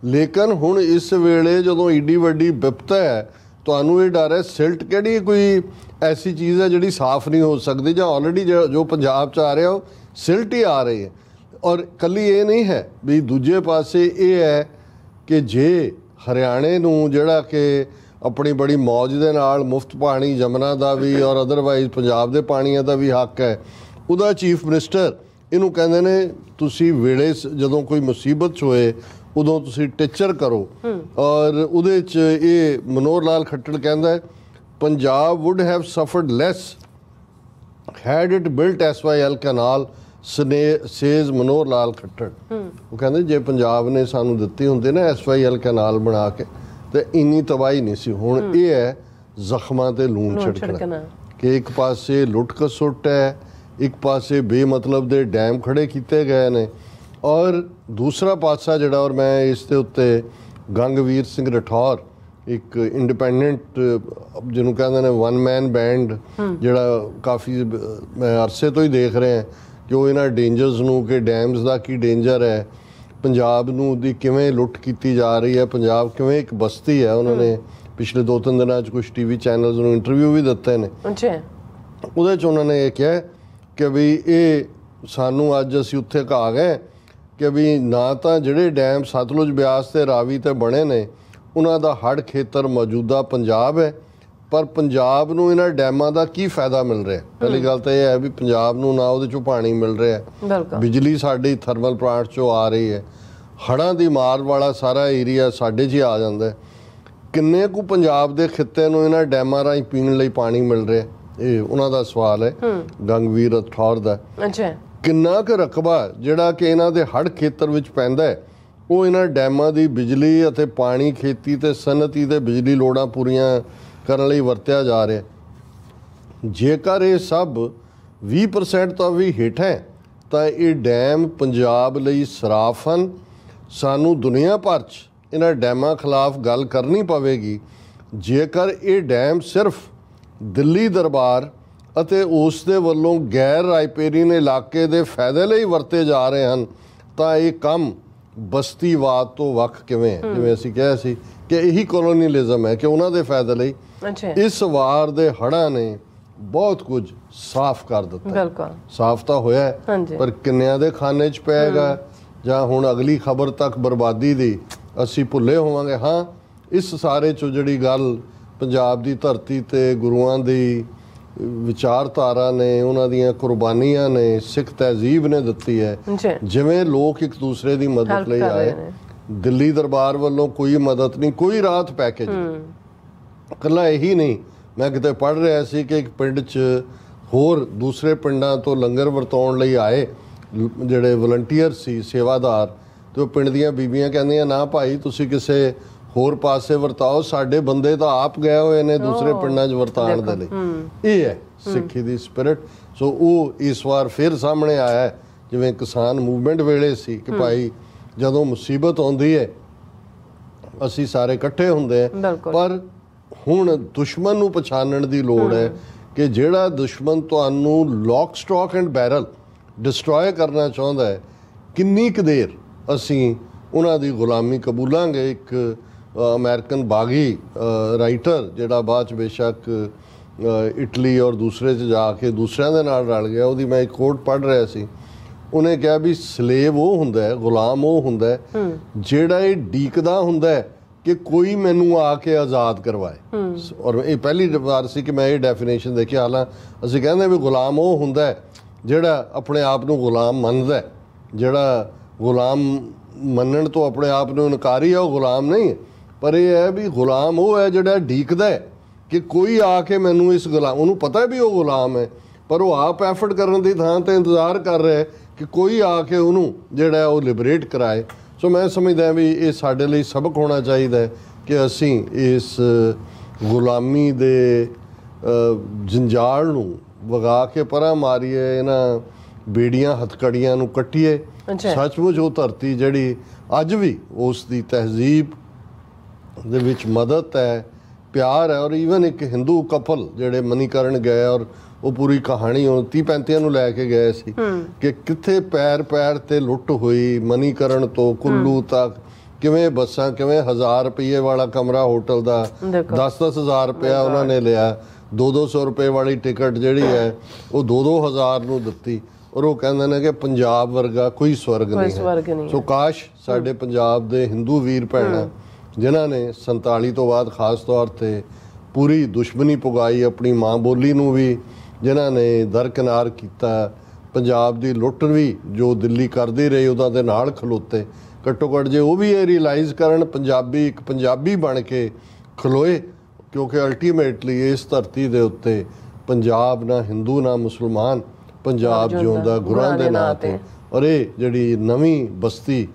ਲੇਕਿਨ ਹੁਣ ਇਸ ਵੇਲੇ ਜਦੋਂ ਏਡੀ ਵੱਡੀ ਵਿਪਤਾ ਹੈ, ਤੁਹਾਨੂੰ ਇਹ ਡਰ ਹੈ ਸਿਲਟ ਕਿਹੜੀ ਕੋਈ ਐਸੀ ਚੀਜ਼ ਹੈ ਜਿਹੜੀ ਸਾਫ਼ ਨਹੀਂ ਹੋ ਸਕਦੀ, ਜਾਂ ਆਲਰੇਡੀ ਜੋ ਪੰਜਾਬ 'ਚ ਆ ਰਿਹਾ ਉਹ ਸਿਲਟ ਹੀ ਆ ਰਹੀ ਹੈ। ਔਰ ਕੱਲੀ ਇਹ ਨਹੀਂ ਹੈ ਵੀ ਦੂਜੇ ਪਾਸੇ ਇਹ ਹੈ ਕਿ ਜੇ ਹਰਿਆਣੇ ਨੂੰ ਜਿਹੜਾ ਕਿ ਆਪਣੀ ਬੜੀ ਮੌਜ ਦੇ ਨਾਲ ਮੁਫਤ ਪਾਣੀ ਜਮਨਾ ਦਾ ਵੀ ਔਰ ਅਦਰਵਾਈਜ਼ ਪੰਜਾਬ ਦੇ ਪਾਣੀਆਂ ਦਾ ਵੀ ਹੱਕ ਹੈ, ਉਹਦਾ ਚੀਫ ਮਿਨਿਸਟਰ ਇਹਨੂੰ ਕਹਿੰਦੇ ਨੇ ਤੁਸੀਂ ਵੇਲੇ ਜਦੋਂ ਕੋਈ ਮੁਸੀਬਤ ਹੋਏ ਉਦੋਂ ਤੁਸੀਂ ਟੀਚਰ ਕਰੋ। ਔਰ ਉਹਦੇ 'ਚ ਇਹ ਮਨੋਹਰ ਲਾਲ ਖੱਟੜ ਕਹਿੰਦਾ Punjab would have suffered less had it built SYL canal says Manohar Lal Khattar. ਉਹ ਕਹਿੰਦੇ ਜੇ ਪੰਜਾਬ ਨੇ ਸਾਨੂੰ ਦਿੱਤੀ ਹੁੰਦੀ ਨਾ SYL ਕੈਨਾਲ ਬਣਾ ਕੇ ਤੇ ਇੰਨੀ ਤਬਾਹੀ ਨਹੀਂ ਸੀ। ਹੁਣ ਇਹ ਹੈ ਜ਼ਖਮਾਂ ਤੇ ਲੂਣ ਛਿੜਕਣਾ ਕਿ ਇੱਕ ਪਾਸੇ ਲੁੱਟ ਖਸੁੱਟ ਹੈ, ਇੱਕ ਪਾਸੇ ਬੇਮਤਲਬ ਦੇ ਡੈਮ ਖੜੇ ਕੀਤੇ ਗਏ ਨੇ, ਔਰ ਦੂਸਰਾ ਪਾਸਾ ਜਿਹੜਾ, ਔਰ ਮੈਂ ਇਸ ਦੇ ਉੱਤੇ ਗੰਗਵੀਰ ਸਿੰਘ ਰਠੌਰ ਇੱਕ ਇੰਡੀਪੈਂਡੈਂਟ ਜਿਹਨੂੰ ਕਹਿੰਦੇ ਨੇ ਵਨ ਮੈਨ ਬੈਂਡ ਜਿਹੜਾ ਕਾਫੀ ਮੈਂ ਅਰਸੇ ਤੋਂ ਹੀ ਦੇਖ ਰਿਹਾ ਕਿ ਉਹ ਇਹਨਾਂ ਡੇਂਜਰਸ ਨੂੰ ਕਿ ਡੈਮਸ ਦਾ ਕੀ ਡੇਂਜਰ ਹੈ, ਪੰਜਾਬ ਨੂੰ ਉਹਦੀ ਕਿਵੇਂ ਲੁੱਟ ਕੀਤੀ ਜਾ ਰਹੀ ਹੈ, ਪੰਜਾਬ ਕਿਵੇਂ ਇੱਕ ਬਸਤੀ ਹੈ। ਉਹਨਾਂ ਨੇ ਪਿਛਲੇ 2-3 ਦਿਨਾਂ 'ਚ ਕੁਝ TV ਚੈਨਲਸ ਨੂੰ ਇੰਟਰਵਿਊ ਵੀ ਦਿੱਤੇ ਨੇ। ਉਹਦੇ 'ਚ ਉਹਨਾਂ ਨੇ ਇਹ ਕਿਹਾ ਕਿ ਵੀ ਇਹ ਸਾਨੂੰ ਅੱਜ ਅਸੀਂ ਉੱਥੇ ਆ ਗਏ ਕਿ ਵੀ ਨਾ ਤਾਂ ਜਿਹੜੇ ਡੈਮ ਸਤਲੁਜ ਬਿਆਸ ਤੇ ਰਾਵੀ ਤੇ ਬਣੇ ਨੇ ਉਹਨਾਂ ਦਾ ਹੜ੍ਹ ਖੇਤਰ ਮੌਜੂਦਾ ਪੰਜਾਬ ਹੈ, ਪਰ ਪੰਜਾਬ ਨੂੰ ਇਹਨਾਂ ਡੈਮਾਂ ਦਾ ਕੀ ਫਾਇਦਾ ਮਿਲ ਰਿਹਾ। ਪਹਿਲੀ ਗੱਲ ਤਾਂ ਇਹ ਹੈ ਵੀ ਪੰਜਾਬ ਨੂੰ ਨਾ ਉਹਦੇ 'ਚੋਂ ਪਾਣੀ ਮਿਲ ਰਿਹਾ, ਬਿਜਲੀ ਸਾਡੀ ਥਰਮਲ ਪਲਾਂਟ 'ਚੋਂ ਆ ਰਹੀ ਹੈ, ਹੜ੍ਹਾਂ ਦੀ ਮਾਰ ਵਾਲਾ ਸਾਰਾ ਏਰੀਆ ਸਾਡੇ 'ਚ ਹੀ ਆ ਜਾਂਦਾ ਹੈ। ਕਿੰਨੇ ਕੁ ਪੰਜਾਬ ਦੇ ਖਿੱਤੇ ਨੂੰ ਇਹਨਾਂ ਡੈਮਾਂ ਰਾਹੀਂ ਪੀਣ ਲਈ ਪਾਣੀ ਮਿਲ ਰਿਹਾ, ਇਹ ਉਹਨਾਂ ਦਾ ਸਵਾਲ ਹੈ ਗੰਗਵੀਰ ਰਠੌਰ ਦਾ। ਕਿੰਨਾ ਕੁ ਰਕਬਾ ਜਿਹੜਾ ਕਿ ਇਹਨਾਂ ਦੇ ਹੜ੍ਹ ਖੇਤਰ ਵਿੱਚ ਪੈਂਦਾ ਹੈ ਉਹ ਇਹਨਾਂ ਡੈਮਾਂ ਦੀ ਬਿਜਲੀ ਅਤੇ ਪਾਣੀ, ਖੇਤੀ ਤੇ ਸਨਅਤੀ ਤੇ ਬਿਜਲੀ ਲੋੜਾਂ ਪੂਰੀਆਂ ਕਰਨ ਲਈ ਵਰਤਿਆ ਜਾ ਰਿਹਾ। ਜੇਕਰ ਇਹ ਸਭ 20% ਤੋਂ ਵੀ ਹੇਠ ਹੈ ਤਾਂ ਇਹ ਡੈਮ ਪੰਜਾਬ ਲਈ ਸਰਾਫ ਹਨ। ਸਾਨੂੰ ਦੁਨੀਆ ਭਰ 'ਚ ਇਹਨਾਂ ਡੈਮਾਂ ਖਿਲਾਫ ਗੱਲ ਕਰਨੀ ਪਵੇਗੀ। ਜੇਕਰ ਇਹ ਡੈਮ ਸਿਰਫ ਦਿੱਲੀ ਦਰਬਾਰ ਅਤੇ ਉਸ ਦੇ ਵੱਲੋਂ ਗੈਰ ਰਾਇਪੇਰੀਨ ਇਲਾਕੇ ਦੇ ਫਾਇਦੇ ਲਈ ਵਰਤੇ ਜਾ ਰਹੇ ਹਨ ਤਾਂ ਇਹ ਕੰਮ ਬਸਤੀਵਾਦ ਤੋਂ ਵੱਖ ਕਿਵੇਂ ਹੈ। ਜਿਵੇਂ ਅਸੀਂ ਕਿਹਾ ਸੀ ਕਿ ਇਹੀ ਕੋਲੋਨੀਅਲਿਜ਼ਮ ਹੈ ਕਿ ਉਹਨਾਂ ਦੇ ਫਾਇਦੇ ਲਈ। ਇਸ ਵਾਰ ਦੇ ਹੜ੍ਹਾਂ ਨੇ ਬਹੁਤ ਕੁਝ ਸਾਫ਼ ਕਰ ਦਿੱਤਾ। ਸਾਫ਼ ਤਾਂ ਹੋਇਆ ਪਰ ਕਿੰਨਿਆਂ ਦੇ ਖਾਨੇ 'ਚ ਪਏਗਾ ਜਾਂ ਹੁਣ ਅਗਲੀ ਖਬਰ ਤੱਕ ਬਰਬਾਦੀ ਦੀ ਅਸੀਂ ਭੁੱਲੇ ਹੋਵਾਂਗੇ। ਹਾਂ, ਇਸ ਸਾਰੇ 'ਚੋਂ ਜਿਹੜੀ ਗੱਲ ਪੰਜਾਬ ਦੀ ਧਰਤੀ ਤੇ ਗੁਰੂਆਂ ਦੀ ਵਿਚਾਰਧਾਰਾ ਨੇ, ਉਹਨਾਂ ਦੀਆਂ ਕੁਰਬਾਨੀਆਂ ਨੇ, ਸਿੱਖ ਤਹਿਜ਼ੀਬ ਨੇ ਦਿੱਤੀ ਹੈ। ਜਿਵੇਂ ਲੋਕ ਇੱਕ ਦੂਸਰੇ ਦੀ ਮਦਦ ਲਈ ਆਏ, ਦਿੱਲੀ ਦਰਬਾਰ ਵੱਲੋਂ ਕੋਈ ਮਦਦ ਨਹੀਂ, ਕੋਈ ਰਾਹਤ ਪੈਕੇਜ। ਇਕੱਲਾ ਇਹੀ ਨਹੀਂ, ਮੈਂ ਕਿਤੇ ਪੜ੍ਹ ਰਿਹਾ ਸੀ ਕਿ ਇੱਕ ਪਿੰਡ 'ਚ ਹੋਰ ਦੂਸਰੇ ਪਿੰਡਾਂ ਤੋਂ ਲੰਗਰ ਵਰਤਾਉਣ ਲਈ ਆਏ ਜਿਹੜੇ ਵਲੰਟੀਅਰ ਸੀ, ਸੇਵਾਦਾਰ, ਤੇ ਉਹ ਪਿੰਡ ਦੀਆਂ ਬੀਬੀਆਂ ਕਹਿੰਦੀਆਂ ਨਾ ਭਾਈ ਤੁਸੀਂ ਕਿਸੇ ਹੋਰ ਪਾਸੇ ਵਰਤਾਓ, ਸਾਡੇ ਬੰਦੇ ਤਾਂ ਆਪ ਗਏ ਹੋਏ ਨੇ ਦੂਸਰੇ ਪਿੰਡਾਂ 'ਚ ਵਰਤਾਉਣ ਦੇ ਲਈ। ਇਹ ਹੈ ਸਿੱਖੀ ਦੀ ਸਪਿਰਿਟ। ਸੋ ਉਹ ਇਸ ਵਾਰ ਫਿਰ ਸਾਹਮਣੇ ਆਇਆ, ਜਿਵੇਂ ਕਿਸਾਨ ਮੂਵਮੈਂਟ ਵੇਲੇ ਸੀ ਕਿ ਭਾਈ ਜਦੋਂ ਮੁਸੀਬਤ ਆਉਂਦੀ ਹੈ ਅਸੀਂ ਸਾਰੇ ਇਕੱਠੇ ਹੁੰਦੇ ਆ, ਪਰ ਹੁਣ ਦੁਸ਼ਮਣ ਨੂੰ ਪਛਾਣਨ ਦੀ ਲੋੜ ਹੈ ਕਿ ਜਿਹੜਾ ਦੁਸ਼ਮਣ ਤੁਹਾਨੂੰ lock stock and barrel destroy ਕਰਨਾ ਚਾਹੁੰਦਾ ਹੈ, ਕਿੰਨੀ ਕੁ ਦੇਰ ਅਸੀਂ ਉਹਨਾਂ ਦੀ ਗੁਲਾਮੀ ਕਬੂਲਾਂਗੇ। ਇੱਕ ਅਮਰੀਕਨ ਬਾਗੀ ਰਾਈਟਰ ਜਿਹੜਾ ਬਾਅਦ 'ਚ ਬੇਸ਼ੱਕ ਇਟਲੀ ਔਰ ਦੂਸਰੇ 'ਚ ਜਾ ਕੇ ਦੂਸਰਿਆਂ ਦੇ ਨਾਲ ਰਲ ਗਿਆ, ਉਹਦੀ ਮੈਂ ਇੱਕ ਕੋਟ ਪੜ੍ਹ ਰਿਹਾ ਸੀ। ਉਹਨੇ ਕਿਹਾ ਵੀ ਸਲੇਵ ਉਹ ਹੁੰਦਾ ਹੈ, ਗੁਲਾਮ ਉਹ ਹੁੰਦਾ ਹੈ ਜਿਹੜਾ ਇਹ ਡੀਕਦਾ ਹੁੰਦਾ ਹੈ ਕਿ ਕੋਈ ਮੈਨੂੰ ਆ ਕੇ ਆਜ਼ਾਦ ਕਰਵਾਏ। ਔਰ ਇਹ ਪਹਿਲੀ ਵਾਰ ਸੀ ਕਿ ਮੈਂ ਇਹ ਡੈਫੀਨੇਸ਼ਨ ਦੇਖੀ। ਹਾਲਾਂ ਅਸੀਂ ਕਹਿੰਦੇ ਵੀ ਗੁਲਾਮ ਉਹ ਹੁੰਦਾ ਹੈ ਜਿਹੜਾ ਆਪਣੇ ਆਪ ਨੂੰ ਗੁਲਾਮ ਮੰਨਦਾ ਹੈ, ਜਿਹੜਾ ਗੁਲਾਮ ਮੰਨਣ ਤੋਂ ਆਪਣੇ ਆਪ ਨੂੰ ਇਨਕਾਰੀ ਹੈ ਉਹ ਗੁਲਾਮ ਨਹੀਂ ਹੈ। ਪਰ ਇਹ ਹੈ ਵੀ ਗੁਲਾਮ ਉਹ ਹੈ ਜਿਹੜਾ ਡੀਕਦਾ ਹੈ ਕਿ ਕੋਈ ਆ ਕੇ ਮੈਨੂੰ ਇਸ ਗੁਲਾਮ, ਉਹਨੂੰ ਪਤਾ ਵੀ ਉਹ ਗੁਲਾਮ ਹੈ ਪਰ ਉਹ ਆਪ ਐਫਰਟ ਕਰਨ ਦੀ ਥਾਂ ਤੇ ਇੰਤਜ਼ਾਰ ਕਰ ਰਿਹਾ ਕਿ ਕੋਈ ਆ ਕੇ ਉਹਨੂੰ ਜਿਹੜਾ ਉਹ ਲਿਬਰੇਟ ਕਰਾਏ। ਸੋ ਮੈਂ ਸਮਝਦਾ ਵੀ ਇਹ ਸਾਡੇ ਲਈ ਸਬਕ ਹੋਣਾ ਚਾਹੀਦਾ ਕਿ ਅਸੀਂ ਇਸ ਗੁਲਾਮੀ ਦੇ ਜੰਜਾਲ ਨੂੰ ਵਗਾ ਕੇ ਪਰਾਂ ਮਾਰੀਏ, ਇਹਨਾਂ ਬੇੜੀਆਂ ਹਥਕੜੀਆਂ ਨੂੰ ਕੱਟੀਏ। ਸੱਚਮੁੱਚ ਉਹ ਧਰਤੀ ਜਿਹੜੀ ਅੱਜ ਵੀ ਉਸ ਦੀ ਤਹਿਜ਼ੀਬ ਦੇ ਵਿੱਚ ਮਦਦ ਹੈ, ਪਿਆਰ ਹੈ। ਔਰ ਈਵਨ ਇੱਕ ਹਿੰਦੂ ਕਪਲ ਜਿਹੜੇ ਮਨੀਕਰਨ ਗਏ ਔਰ ਉਹ ਪੂਰੀ ਕਹਾਣੀ ਉਹ 30-35 ਨੂੰ ਲੈ ਕੇ ਗਏ ਸੀ ਕਿ ਕਿੱਥੇ ਪੈਰ ਪੈਰ ਤੇ ਲੁੱਟ ਹੋਈ, ਮਨੀਕਰਨ ਤੋਂ ਕੁੱਲੂ ਤੱਕ ਕਿਵੇਂ ਬੱਸਾਂ, ਕਿਵੇਂ 1000 ਰੁਪਏ ਵਾਲਾ ਕਮਰਾ ਹੋਟਲ ਦਾ 10-10 ਹਜ਼ਾਰ ਰੁਪਇਆ ਉਹਨਾਂ ਨੇ ਲਿਆ, 200-200 ਰੁਪਏ ਵਾਲੀ ਟਿਕਟ ਜਿਹੜੀ ਹੈ ਉਹ 2-2 ਹਜ਼ਾਰ ਨੂੰ ਦਿੱਤੀ। ਔਰ ਉਹ ਕਹਿੰਦੇ ਨੇ ਕਿ ਪੰਜਾਬ ਵਰਗਾ ਕੋਈ ਸਵਰਗ ਨਹੀਂ ਹੈ। ਸੋ ਕਾਸ਼ ਸਾਡੇ ਪੰਜਾਬ ਦੇ ਹਿੰਦੂ ਵੀਰ ਭੈਣਾਂ ਜਿਨ੍ਹਾਂ ਨੇ 47 ਤੋਂ ਬਾਅਦ ਖਾਸ ਤੌਰ ਤੇ ਪੂਰੀ ਦੁਸ਼ਮਣੀ ਪੁਗਾਈ, ਆਪਣੀ ਮਾਂ ਬੋਲੀ ਨੂੰ ਵੀ ਜਿਨ੍ਹਾਂ ਨੇ ਦਰਕਿਨਾਰ ਕੀਤਾ, ਪੰਜਾਬ ਦੀ ਲੁੱਟ ਵੀ ਜੋ ਦਿੱਲੀ ਕਰਦੀ ਰਹੀ ਉਹਦਾ ਦੇ ਨਾਲ ਖਲੋਤੇ, ਘੱਟੋ ਘੱਟ ਜੇ ਉਹ ਵੀ ਇਹ ਰਿਅਲਾਈਜ਼ ਕਰਨ, ਪੰਜਾਬੀ ਇੱਕ ਪੰਜਾਬੀ ਬਣ ਕੇ ਖਲੋਏ, ਕਿਉਂਕਿ ਅਲਟੀਮੇਟਲੀ ਇਸ ਧਰਤੀ ਦੇ ਉੱਤੇ ਪੰਜਾਬ ਨਾ ਹਿੰਦੂ ਨਾ ਮੁਸਲਮਾਨ, ਪੰਜਾਬ ਜਿਉਂਦਾ ਗੁਰਾਂ ਦੇ ਨਾਂ ਤੇ। ਔਰ ਇਹ ਜਿਹੜੀ ਨਵੀਂ ਬਸਤੀ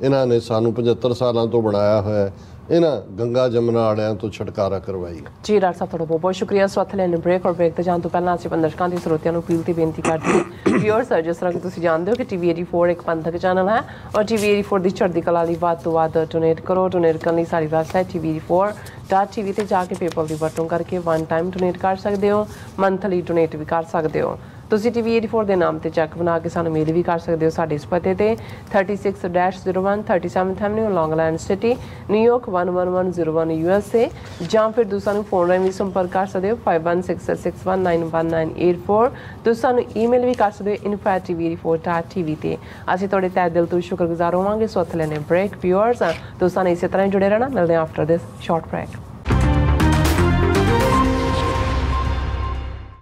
ਇਹਨਾਂ ਨੇ ਸਾਨੂੰ 75 ਸਾਲਾਂ ਤੋਂ ਬਣਾਇਆ ਹੋਇਆ, ਇਹਨਾਂ ਗੰਗਾ ਜਮਨਾ ਵਾਲਿਆਂ ਤੋਂ ਛੁਟਕਾਰਾ ਕਰਵਾਈ। ਜੀ ਡਾਕਟਰ ਸਾਹਿਬ, ਤੁਹਾਡਾ ਬਹੁਤ ਬਹੁਤ ਸ਼ੁਕਰੀਆ। ਸਵਾਥ ਲੈਣ ਬ੍ਰੇਕ ਔਰ ਬ੍ਰੇਕ ਤੇ ਜਾਣ ਤੋਂ ਪਹਿਲਾਂ ਅਸੀਂ ਦਰਸ਼ਕਾਂ ਦੇ ਸਰੋਤਿਆਂ ਨੂੰ ਅਪੀਲ ਤੇ ਬੇਨਤੀ ਕਰਦੇ ਹਾਂ ਵਿਊਅਰਸ, ਜਿਸ ਤਰ੍ਹਾਂ ਕਿ ਤੁਸੀਂ ਜਾਣਦੇ ਹੋ ਕਿ TV 84 ਇੱਕ ਪੰਥਕ ਚੈਨਲ ਹੈ ਔਰ TV 84 ਦੀ ਚੜ੍ਹਦੀ ਕਲਾ ਲਈ ਵੱਧ ਤੋਂ ਵੱਧ ਡੋਨੇਟ ਕਰੋ। ਡੋਨੇਟ ਕਰਨ ਲਈ ਸਾਡੀ ਵੈਬਸਾਈਟ TV84.tv ਤੇ ਜਾ ਕੇ ਪੇਪਲ ਦੀ ਵਰਤੋਂ ਕਰਕੇ 1 ਟਾਈਮ ਡੋਨੇਟ ਕਰ ਸਕਦੇ ਹੋ, ਮੰਥਲੀ ਡੋਨੇਟ ਵੀ ਕਰ ਸਕਦੇ ਹੋ। ਤੁਸੀਂ TV 84 ਦੇ ਨਾਮ ਤੇ ਚੈੱਕ ਬਣਾ ਕੇ ਸਾਨੂੰ ਮੇਲ ਵੀ ਕਰ ਸਕਦੇ ਹੋ ਸਾਡੇ ਇਸ ਪਤੇ ਤੇ 36-01 37th Avenue, ਲੌਂਗ ਆਈਲੈਂਡ ਸਿਟੀ, ਨਿਊਯਾਰਕ 11101 USA, ਜਾਂ ਫਿਰ ਤੁਸੀਂ ਸਾਨੂੰ ਫੋਨ ਰਾਹੀਂ ਵੀ ਸੰਪਰਕ ਕਰ ਸਕਦੇ ਹੋ 5166619184। ਤੁਸੀਂ ਸਾਨੂੰ ਈਮੇਲ ਵੀ ਕਰ ਸਕਦੇ ਹੋ info@tv84.tv ਤੇ। ਅਸੀਂ ਤੁਹਾਡੇ ਤਹਿ ਦਿਲ ਤੋਂ ਸ਼ੁਕਰਗੁਜ਼ਾਰ ਹੋਵਾਂਗੇ। ਸੋ ਇੱਥੇ ਲੈਣੇ ਬ੍ਰੇਕ। ਵਿਊਅਰਸ, ਤੁਸੀਂ ਸਾਨੂੰ ਇਸੇ ਤਰ੍ਹਾਂ ਹੀ ਜੁੜੇ ਰਹਿਣਾ। ਮਿਲਦੇ ਹਾਂ ਆਫਟਰ ਦਿਸ ਸ਼ਾਰਟ ਬ੍ਰੇਕ।